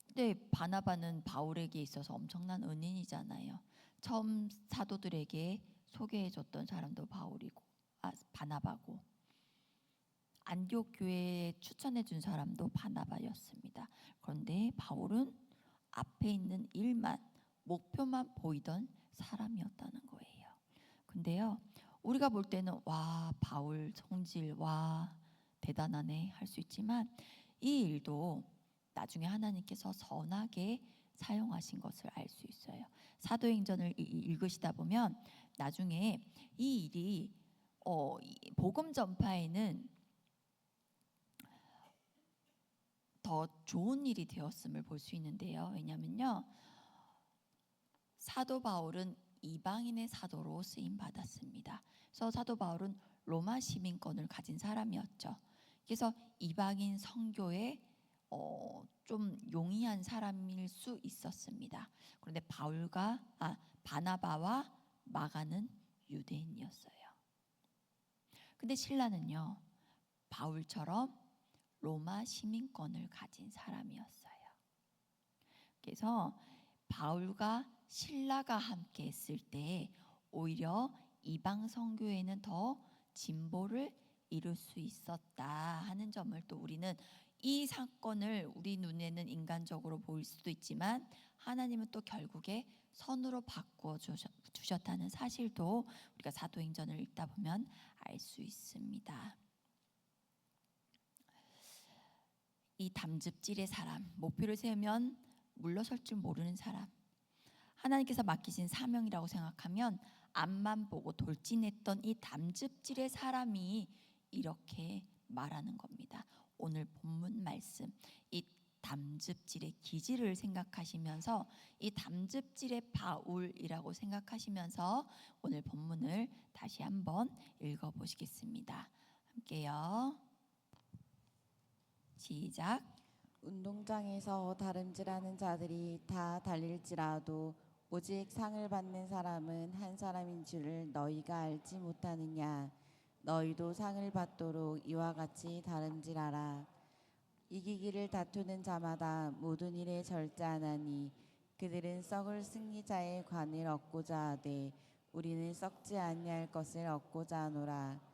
근데 바나바는 바울에게 있어서 엄청난 은인이잖아요. 처음 사도들에게 소개해줬던 사람도 바나바고, 안디옥 교회에 추천해준 사람도 바나바였습니다. 그런데 바울은 앞에 있는 일만, 목표만 보이던 사람이었다는 거예요. 근데요, 우리가 볼 때는 와, 바울 성질, 와, 대단하네 할 수 있지만 이 일도 나중에 하나님께서 선하게 사용하신 것을 알 수 있어요. 사도행전을 읽으시다 보면 나중에 이 일이 복음 전파에는 더 좋은 일이 되었음을 볼 수 있는데요. 왜냐하면요, 사도 바울은 이방인의 사도로 쓰임 받았습니다. 그래서 사도 바울은 로마 시민권을 가진 사람이었죠. 그래서 이방인 선교에 좀 용이한 사람일 수 있었습니다. 그런데 바나바와 마가는 유대인이었어요. 근데 실라는요, 바울처럼 로마 시민권을 가진 사람이었어요. 그래서 바울과 실라가 함께 했을 때 오히려 이방 선교에는 더 진보를 이룰 수 있었다 하는 점을 또 우리는, 이 사건을 우리 눈에는 인간적으로 보일 수도 있지만 하나님은 또 결국에 선으로 바꾸어 주셨다는 사실도 우리가 사도행전을 읽다 보면 알 수 있습니다. 이 담즙질의 사람, 목표를 세우면 물러설 줄 모르는 사람, 하나님께서 맡기신 사명이라고 생각하면 앞만 보고 돌진했던 이 담즙질의 사람이 이렇게 말하는 겁니다. 오늘 본문 말씀, 이 담즙질의 기질을 생각하시면서, 이 담즙질의 바울이라고 생각하시면서 오늘 본문을 다시 한번 읽어보시겠습니다. 함께요. 시작. 운동장에서 다름질하는 자들이 다 달릴지라도 오직 상을 받는 사람은 한 사람인 줄을 너희가 알지 못하느냐. 너희도 상을 받도록 이와 같이 다름질하라. 이기기를 다투는 자마다 모든 일에 절제하나니 그들은 썩을 승리자의 관을 얻고자 하되 우리는 썩지 아니할 것을 얻고자 하노라.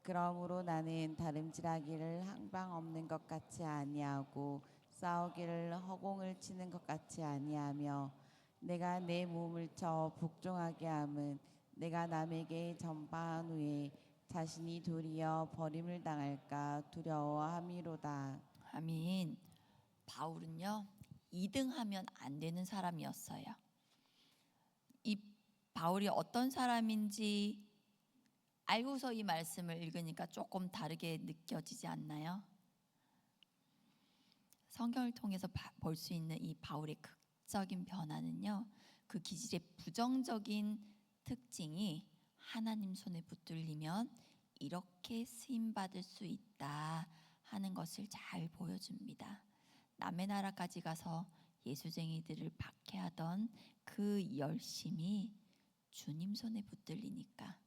그러므로 나는 다름질하기를 항방 없는 것 같이 아니하고 싸우기를 허공을 치는 것 같이 아니하며 내가 내 몸을 쳐 복종하게 함은 내가 남에게 전파한 후에 자신이 도리어 버림을 당할까 두려워함이로다. 아멘. 바울은요 2등하면 안 되는 사람이었어요. 이 바울이 어떤 사람인지 알고서 이 말씀을 읽으니까 조금 다르게 느껴지지 않나요? 성경을 통해서 볼 수 있는 이 바울의 극적인 변화는요, 그 기질의 부정적인 특징이 하나님 손에 붙들리면 이렇게 쓰임 받을 수 있다 하는 것을 잘 보여줍니다. 남의 나라까지 가서 예수쟁이들을 박해하던 그 열심이 주님 손에 붙들리니까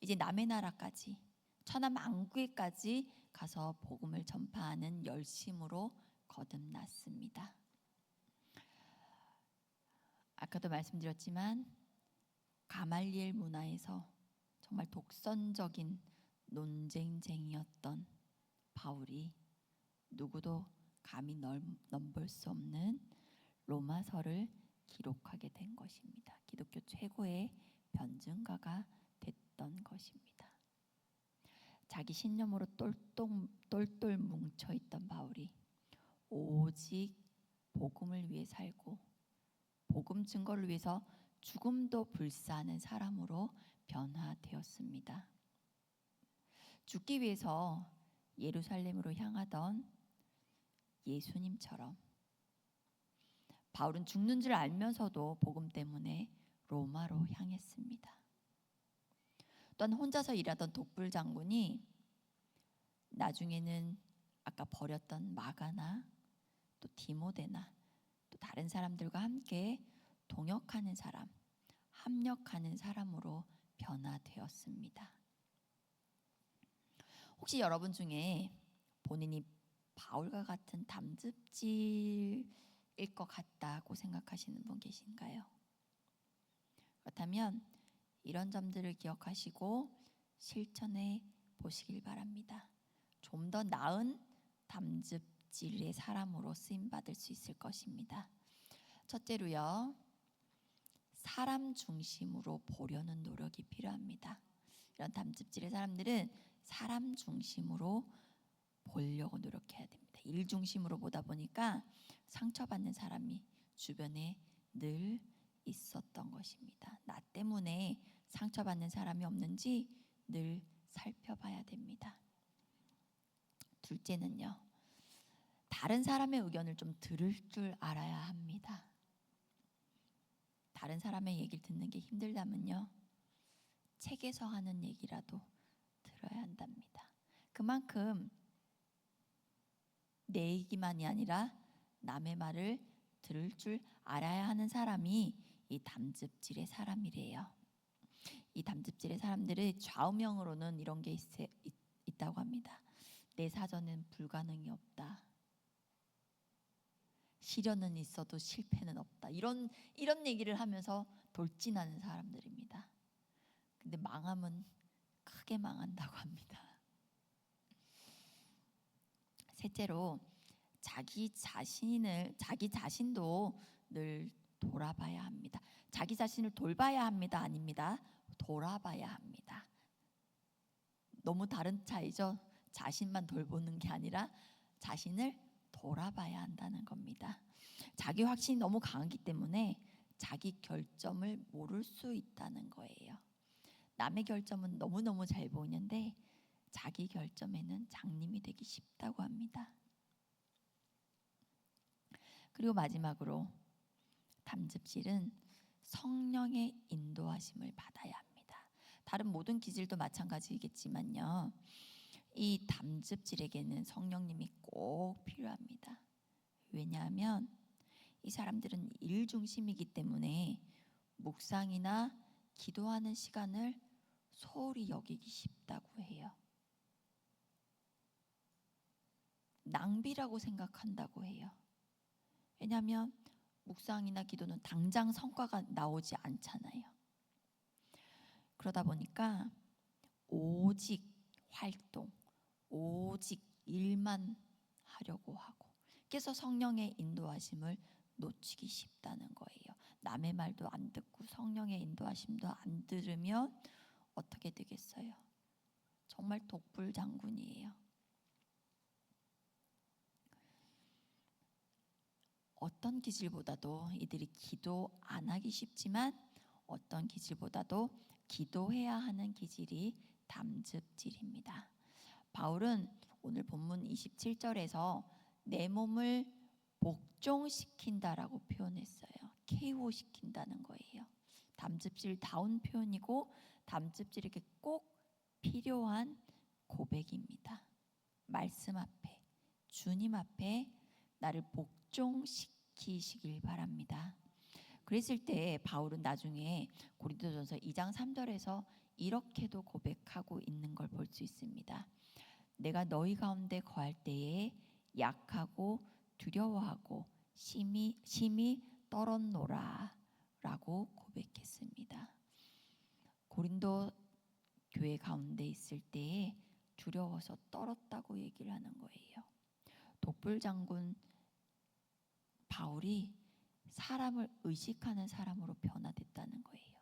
이제 남의 나라까지 천하만국에까지 가서 복음을 전파하는 열심으로 거듭났습니다. 아까도 말씀드렸지만 가말리엘 문화에서 정말 독선적인 논쟁쟁이였던 바울이 누구도 감히 넘볼 수 없는 로마서를 기록하게 된 것입니다. 기독교 최고의 변증가가 됐던 것입니다. 자기 신념으로 똘똘 뭉쳐있던 바울이 오직 복음을 위해 살고 복음 증거를 위해서 죽음도 불사하는 사람으로 변화되었습니다. 죽기 위해서 예루살렘으로 향하던 예수님처럼 바울은 죽는 줄 알면서도 복음 때문에 로마로 향했습니다. 또한 혼자서 일하던 독불 장군이 나중에는 아까 버렸던 마가나 또 디모데나 또 다른 사람들과 함께 동역하는 사람, 합력하는 사람으로 변화되었습니다. 혹시 여러분 중에 본인이 바울과 같은 담즙질일 것 같다고 생각하시는 분 계신가요? 그렇다면 이런 점들을 기억하시고 실천해 보시길 바랍니다. 좀 더 나은 담즙질의 사람으로 쓰임 받을 수 있을 것입니다. 첫째로요, 사람 중심으로 보려는 노력이 필요합니다. 이런 담즙질의 사람들은 사람 중심으로 보려고 노력해야 됩니다. 일 중심으로 보다 보니까 상처받는 사람이 주변에 늘 있었던 것입니다. 나 때문에 상처받는 사람이 없는지 늘 살펴봐야 됩니다. 둘째는요, 다른 사람의 의견을 좀 들을 줄 알아야 합니다. 다른 사람의 얘기를 듣는 게 힘들다면요, 책에서 하는 얘기라도 들어야 한답니다. 그만큼 내 얘기만이 아니라 남의 말을 들을 줄 알아야 하는 사람이 이 담즙질의 사람이래요. 이 담즙질의 사람들의 좌우명으로는 이런 게 있다고 합니다. 내 사전엔 불가능이 없다. 시련은 있어도 실패는 없다. 이런 얘기를 하면서 돌진하는 사람들입니다. 근데 망하면 크게 망한다고 합니다. 셋째로 자기 자신도 늘 돌아봐야 합니다. 자기 자신을 돌봐야 합니다. 아닙니다. 돌아봐야 합니다. 너무 다른 차이죠. 자신만 돌보는 게 아니라 자신을 돌아봐야 한다는 겁니다. 자기 확신이 너무 강하기 때문에 자기 결점을 모를 수 있다는 거예요. 남의 결점은 너무너무 잘 보이는데 자기 결점에는 장님이 되기 쉽다고 합니다. 그리고 마지막으로 담즙질은 성령의 인도하심을 받아야 합니다. 다른 모든 기질도 마찬가지겠지만요, 이 담즙질에게는 성령님이 꼭 필요합니다. 왜냐하면 이 사람들은 일 중심이기 때문에 묵상이나 기도하는 시간을 소홀히 여기기 쉽다고 해요. 낭비라고 생각한다고 해요. 왜냐하면 묵상이나 기도는 당장 성과가 나오지 않잖아요. 그러다 보니까 오직 활동, 오직 일만 하려고 하고, 그래서 성령의 인도하심을 놓치기 쉽다는 거예요. 남의 말도 안 듣고 성령의 인도하심도 안 들으면 어떻게 되겠어요? 정말 독불장군이에요. 어떤 기질보다도 이들이 기도 안 하기 쉽지만 어떤 기질보다도 기도해야 하는 기질이 담즙질입니다. 바울은 오늘 본문 27절에서 내 몸을 복종시킨다라고 표현했어요. KO시킨다는 거예요. 담즙질다운 표현이고 담즙질에게 꼭 필요한 고백입니다. 말씀 앞에, 주님 앞에 나를 복종시키시길 바랍니다. 그랬을 때 바울은 나중에 고린도전서 2장 3절에서 이렇게도 고백하고 있는 걸 볼 수 있습니다. 내가 너희 가운데 거할 때에 약하고 두려워하고 심히 떨었노라 라고 고백했습니다. 고린도 교회 가운데 있을 때에 두려워서 떨었다고 얘기를 하는 거예요. 독불장군 바울이 사람을 의식하는 사람으로 변화됐다는 거예요.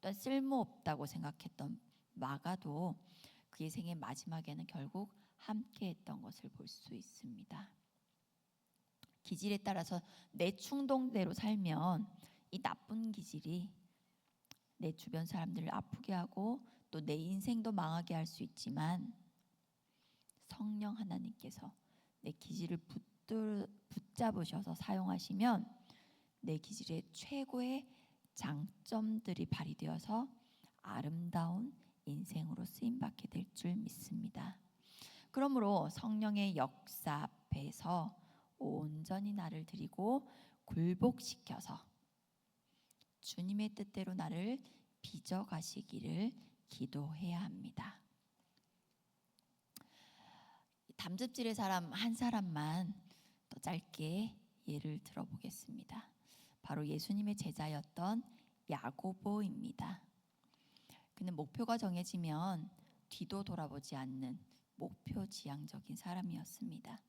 또한 쓸모없다고 생각했던 마가도 그의 생의 마지막에는 결국 함께했던 것을 볼 수 있습니다. 기질에 따라서 내 충동대로 살면 이 나쁜 기질이 내 주변 사람들을 아프게 하고 또 내 인생도 망하게 할 수 있지만, 성령 하나님께서 내 기질을 붙잡으셔서 사용하시면 내 기질의 최고의 장점들이 발휘되어서 아름다운 인생으로 쓰임받게 될 줄 믿습니다. 그러므로 성령의 역사 앞에서 온전히 나를 드리고 굴복시켜서 주님의 뜻대로 나를 빚어가시기를 기도해야 합니다. 담즙질의 사람 한 사람만 더 짧게 예를 들어보겠습니다. 바로 예수님의 제자였던 야고보입니다. 그는 목표가 정해지면 뒤도 돌아보지 않는 목표지향적인 사람이었습니다.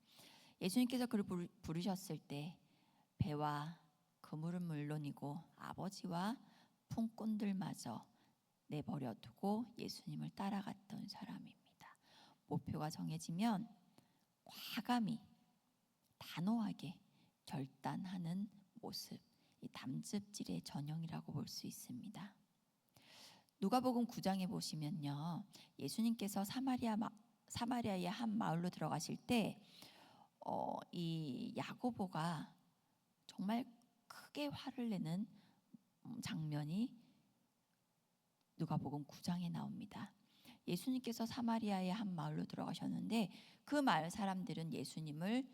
예수님께서 그를 부르셨을 때 배와 그물은 물론이고 아버지와 품꾼들마저 내버려 두고 예수님을 따라갔던 사람입니다. 목표가 정해지면 과감히 단호하게 결단하는 모습, 이 담즙질의 전형이라고 볼 수 있습니다. 누가복음 9장에 보시면요, 예수님께서 사마리아의 한 마을로 들어가실 때 이 야고보가 정말 크게 화를 내는 장면이 누가복음 9장에 나옵니다. 예수님께서 사마리아의 한 마을로 들어가셨는데 그 마을 사람들은 예수님을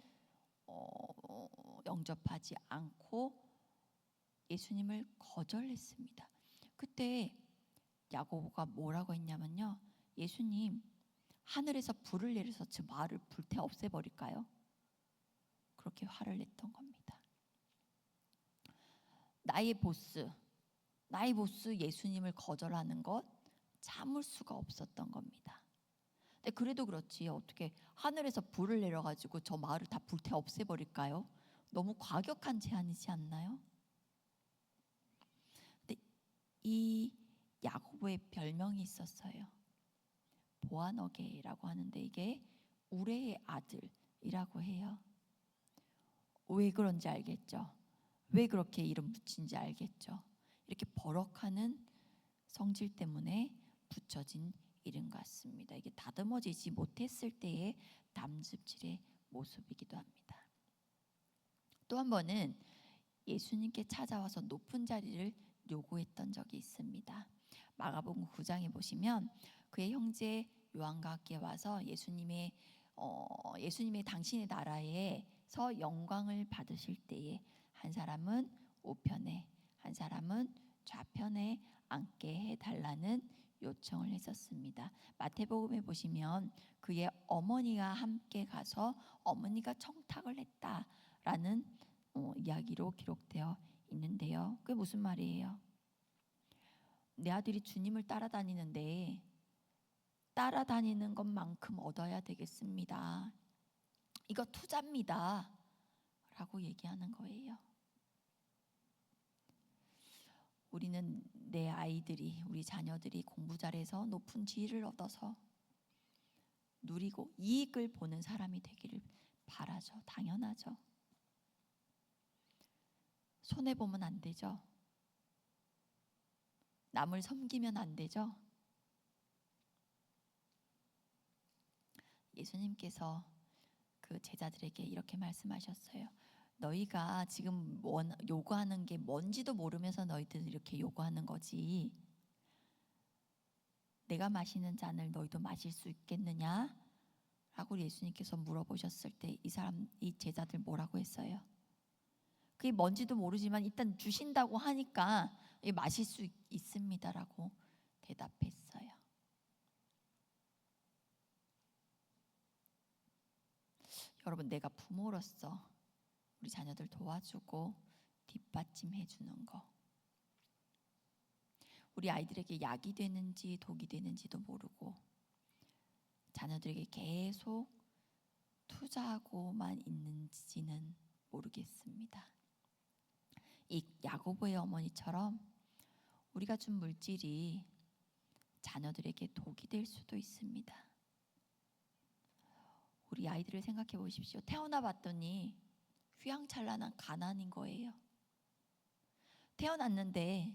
영접하지 않고 예수님을 거절했습니다. 그때 야고보가 뭐라고 했냐면요, 예수님, 하늘에서 불을 내려서 저 마을을 불태 없애버릴까요? 그렇게 화를 냈던 겁니다. 나의 보스 예수님을 거절하는 것 참을 수가 없었던 겁니다. 근데 그래도 그렇지 어떻게 하늘에서 불을 내려가지고 저 마을을 다 불태 없애버릴까요? 너무 과격한 제안이지 않나요? 근데 이 야고보의 별명이 있었어요. 보아너게라고 하는데 이게 우레의 아들이라고 해요. 왜 그런지 알겠죠? 왜 그렇게 이름 붙인지 알겠죠? 이렇게 버럭하는 성질 때문에 붙여진 이름 같습니다. 이게 다듬어지지 못했을 때의 담즙질의 모습이기도 합니다. 또 한 번은 예수님께 찾아와서 높은 자리를 요구했던 적이 있습니다. 마가복음 9장에 보시면 그의 형제 요한과 함께 와서 예수님의 당신의 나라에서 영광을 받으실 때에 한 사람은 우편에 한 사람은 좌편에 앉게 해달라는 요청을 했었습니다. 마태복음에 보시면 그의 어머니가 함께 가서 어머니가 청탁을 했다라는 이야기로 기록되어 있는데요. 그게 무슨 말이에요? 내 아들이 주님을 따라다니는데 따라다니는 것만큼 얻어야 되겠습니다. 이거 투자입니다. 라고 얘기하는 거예요. 우리는 내 아이들이, 우리 자녀들이 공부 잘해서 높은 지위를 얻어서 누리고 이익을 보는 사람이 되기를 바라죠. 당연하죠. 손해보면 안 되죠. 남을 섬기면 안 되죠. 예수님께서 그 제자들에게 이렇게 말씀하셨어요. 너희가 지금 요구하는 게 뭔지도 모르면서 너희들 이렇게 요구하는 거지. 내가 마시는 잔을 너희도 마실 수 있겠느냐? 라고 예수님께서 물어보셨을 때 이 제자들 뭐라고 했어요? 그게 뭔지도 모르지만 일단 주신다고 하니까 마실 수 있습니다라고 대답했어요. 여러분, 내가 부모로서 우리 자녀들 도와주고 뒷받침해 주는 거, 우리 아이들에게 약이 되는지 독이 되는지도 모르고 자녀들에게 계속 투자하고만 있는지는 모르겠습니다. 이 야고보의 어머니처럼 우리가 준 물질이 자녀들에게 독이 될 수도 있습니다. 우리 아이들을 생각해 보십시오. 태어나 봤더니 휘황찬란한 가난인 거예요. 태어났는데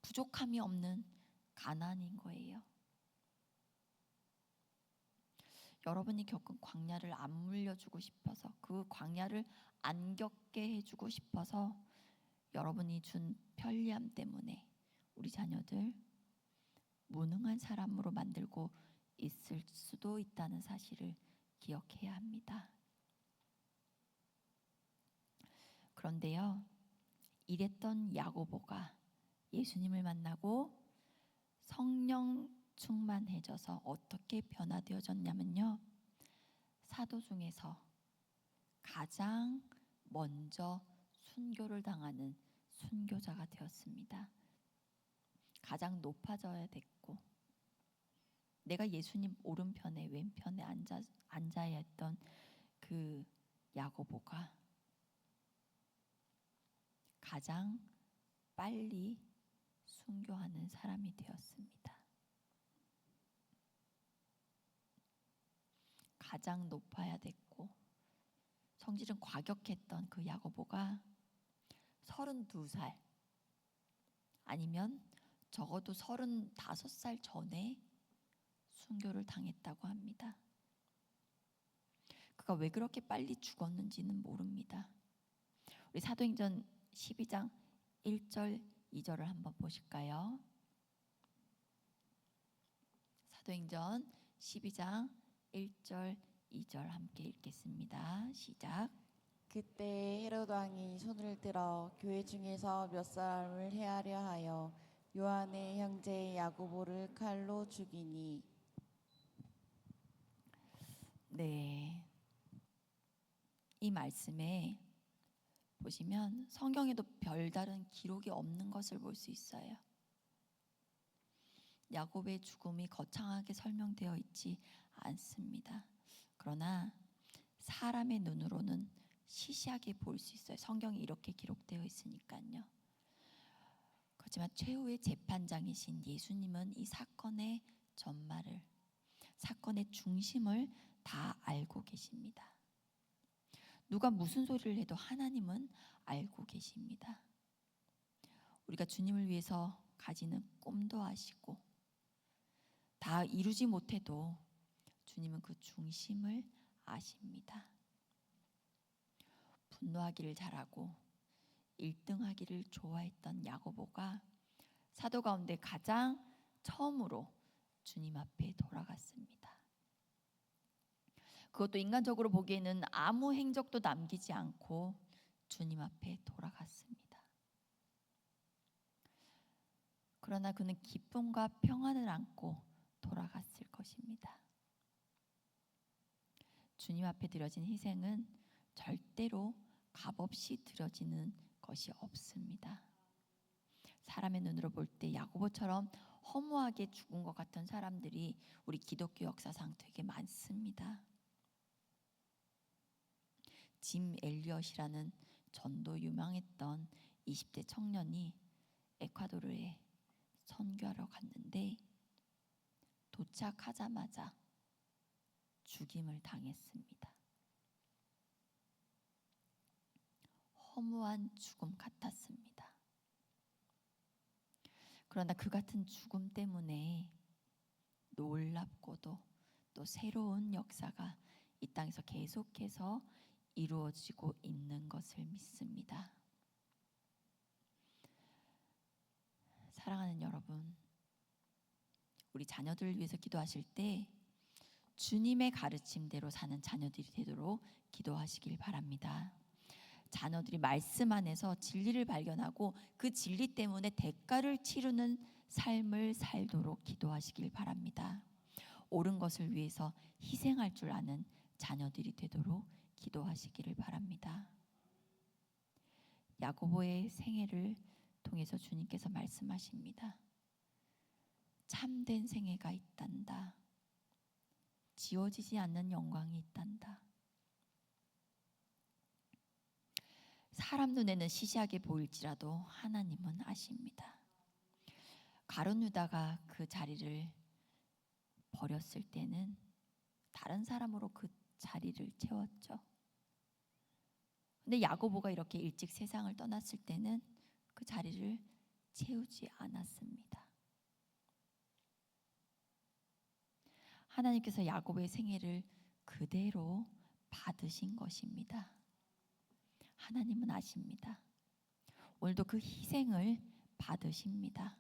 부족함이 없는 가난인 거예요. 여러분이 겪은 광야를 안 물려주고 싶어서, 그 광야를 안 겪게 해주고 싶어서 여러분이 준 편리함 때문에 우리 자녀들 무능한 사람으로 만들고 있을 수도 있다는 사실을 기억해야 합니다. 그런데요, 이랬던 야고보가 예수님을 만나고 성령 충만해져서 어떻게 변화되어졌냐면요, 사도 중에서 가장 먼저 순교를 당하는 순교자가 되었습니다. 가장 높아져야 됐고, 내가 예수님 오른편에 왼편에 앉아야 했던 그 야고보가 가장 빨리 순교하는 사람이 되었습니다. 가장 높아야 됐고 성질은 과격했던 그 야고보가 32살 아니면 적어도 35살 전에 순교를 당했다고 합니다. 그가 왜 그렇게 빨리 죽었는지는 모릅니다. 우리 사도행전 12장 1절 2절을 한번 보실까요? 사도행전 12장 1절 2절 함께 읽겠습니다. 시작. 그때 헤롯 왕이 손을 들어 교회 중에서 몇 사람을 해하려 하여 요한의 형제 야고보를 칼로 죽이니. 네, 이 말씀에 보시면 성경에도 별다른 기록이 없는 것을 볼 수 있어요. 야곱의 죽음이 거창하게 설명되어 있지 않습니다. 그러나 사람의 눈으로는 시시하게 볼 수 있어요. 성경이 이렇게 기록되어 있으니까요. 그렇지만 최후의 재판장이신 예수님은 이 사건의 전말을, 사건의 중심을 다 알고 계십니다. 누가 무슨 소리를 해도 하나님은 알고 계십니다. 우리가 주님을 위해서 가지는 꿈도 아시고 다 이루지 못해도 주님은 그 중심을 아십니다. 분노하기를 잘하고 1등하기를 좋아했던 야고보가 사도 가운데 가장 처음으로 주님 앞에 돌아갔습니다. 그것도 인간적으로 보기에는 아무 행적도 남기지 않고 주님 앞에 돌아갔습니다. 그러나 그는 기쁨과 평안을 안고 돌아갔을 것입니다. 주님 앞에 드려진 희생은 절대로 값없이 드려지는 것이 없습니다. 사람의 눈으로 볼 때 야고보처럼 허무하게 죽은 것 같은 사람들이 우리 기독교 역사상 되게 많습니다. 짐 엘리엇이라는 전도 유명했던 20대 청년이 에콰도르에 선교하러 갔는데 도착하자마자 죽임을 당했습니다. 허무한 죽음 같았습니다. 그러나 그 같은 죽음 때문에 놀랍고도 또 새로운 역사가 이 땅에서 계속해서 이루어지고 있는 것을 믿습니다. 사랑하는 여러분, 우리 자녀들을 위해서 기도하실 때 주님의 가르침대로 사는 자녀들이 되도록 기도하시길 바랍니다. 자녀들이 말씀 안에서 진리를 발견하고 그 진리 때문에 대가를 치르는 삶을 살도록 기도하시길 바랍니다. 옳은 것을 위해서 희생할 줄 아는 자녀들이 되도록 기도하시기를 바랍니다. 야고보의 생애를 통해서 주님께서 말씀하십니다. 참된 생애가 있단다. 지워지지 않는 영광이 있단다. 사람 눈에는 시시하게 보일지라도 하나님은 아십니다. 가룟 유다가 그 자리를 버렸을 때는 다른 사람으로 그 자리를 채웠죠. 근데 야고보가 이렇게 일찍 세상을 떠났을 때는 그 자리를 채우지 않았습니다. 하나님께서 야고보의 생애를 그대로 받으신 것입니다. 하나님은 아십니다. 오늘도 그 희생을 받으십니다.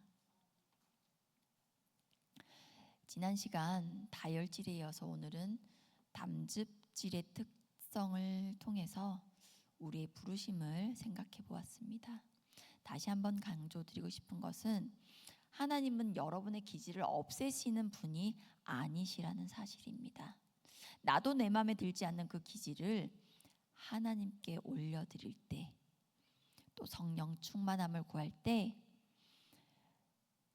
지난 시간 다혈질에 이어서 오늘은 담즙질의 특성을 통해서 우리의 부르심을 생각해 보았습니다. 다시 한번 강조드리고 싶은 것은 하나님은 여러분의 기질을 없애시는 분이 아니시라는 사실입니다. 나도 내 마음에 들지 않는 그 기질을 하나님께 올려드릴 때, 또 성령 충만함을 구할 때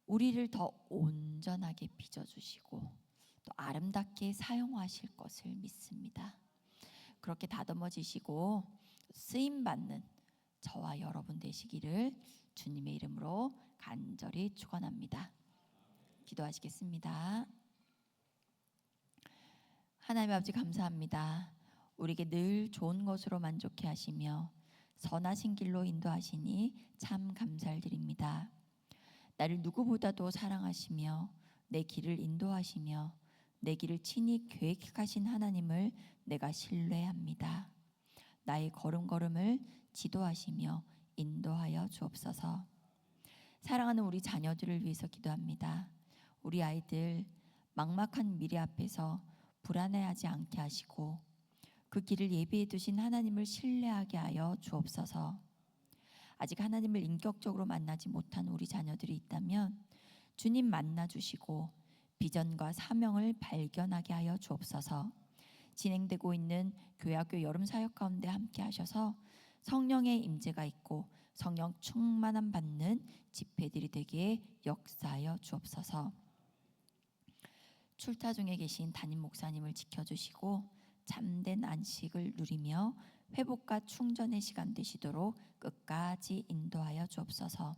우리를 더 온전하게 빚어주시고 또 아름답게 사용하실 것을 믿습니다. 그렇게 다듬어지시고 쓰임받는 저와 여러분 되시기를 주님의 이름으로 간절히 축원합니다. 기도하시겠습니다. 하나님 아버지 감사합니다. 우리에게 늘 좋은 것으로 만족해 하시며 선하신 길로 인도하시니 참 감사를 드립니다. 나를 누구보다도 사랑하시며 내 길을 인도하시며 내 길을 친히 계획하신 하나님을 내가 신뢰합니다. 나의 걸음걸음을 지도하시며 인도하여 주옵소서. 사랑하는 우리 자녀들을 위해서 기도합니다. 우리 아이들 막막한 미래 앞에서 불안해하지 않게 하시고 그 길을 예비해 두신 하나님을 신뢰하게 하여 주옵소서. 아직 하나님을 인격적으로 만나지 못한 우리 자녀들이 있다면 주님 만나 주시고 비전과 사명을 발견하게 하여 주옵소서. 진행되고 있는 교회학교 여름 사역 가운데 함께 하셔서 성령의 임재가 있고 성령 충만함 받는 집회들이 되게 역사하여 주옵소서. 출타 중에 계신 담임 목사님을 지켜주시고 잠든 안식을 누리며 회복과 충전의 시간 되시도록 끝까지 인도하여 주옵소서.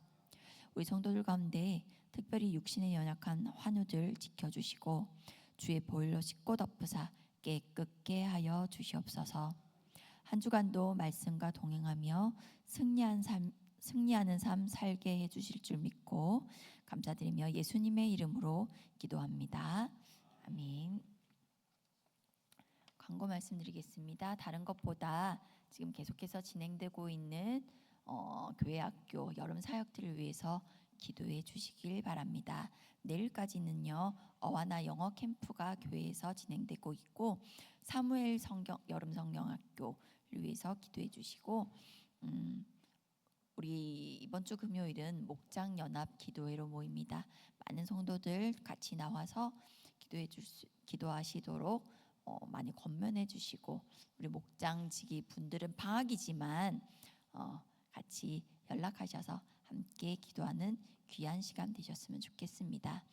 우리 성도들 가운데 특별히 육신에 연약한 환우들 지켜주시고 주의 보혈로 씻고 덮으사 깨끗게 하여 주시옵소서. 한 주간도 말씀과 동행하며 승리하는 삶 살게 해주실 줄 믿고 감사드리며 예수님의 이름으로 기도합니다. 아멘. 광고 말씀드리겠습니다. 다른 것보다 지금 계속해서 진행되고 있는 교회 학교 여름 사역들을 위해서 기도해 주시길 바랍니다. 내일까지는요 어와나 영어 캠프가 교회에서 진행되고 있고 사무엘 여름 성경학교를 위해서 기도해 주시고 우리 이번 주 금요일은 목장 연합 기도회로 모입니다. 많은 성도들 같이 나와서 기도하시도록 많이 권면해 주시고 우리 목장지기 분들은 방학이지만 같이 연락하셔서 함께 기도하는 귀한 시간 되셨으면 좋겠습니다.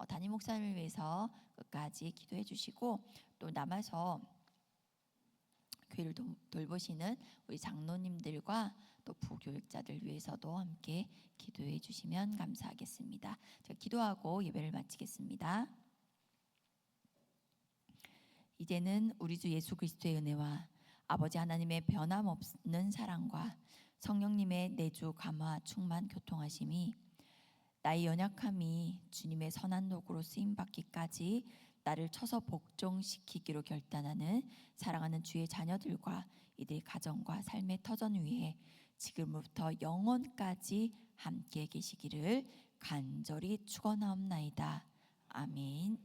담임 목사님을 위해서 끝까지 기도해 주시고 또 남아서 교회를 돌보시는 우리 장로님들과 또 부교육자들 위해서도 함께 기도해 주시면 감사하겠습니다. 제가 기도하고 예배를 마치겠습니다. 이제는 우리 주 예수 그리스도의 은혜와 아버지 하나님의 변함없는 사랑과 성령님의 내주 감화 충만 교통하심이 나의 연약함이 주님의 선한 도구로 쓰임 받기까지 나를 쳐서 복종시키기로 결단하는 사랑하는 주의 자녀들과 이들의 가정과 삶의 터전 위에 지금부터 영원까지 함께 계시기를 간절히 축원하옵나이다. 아멘.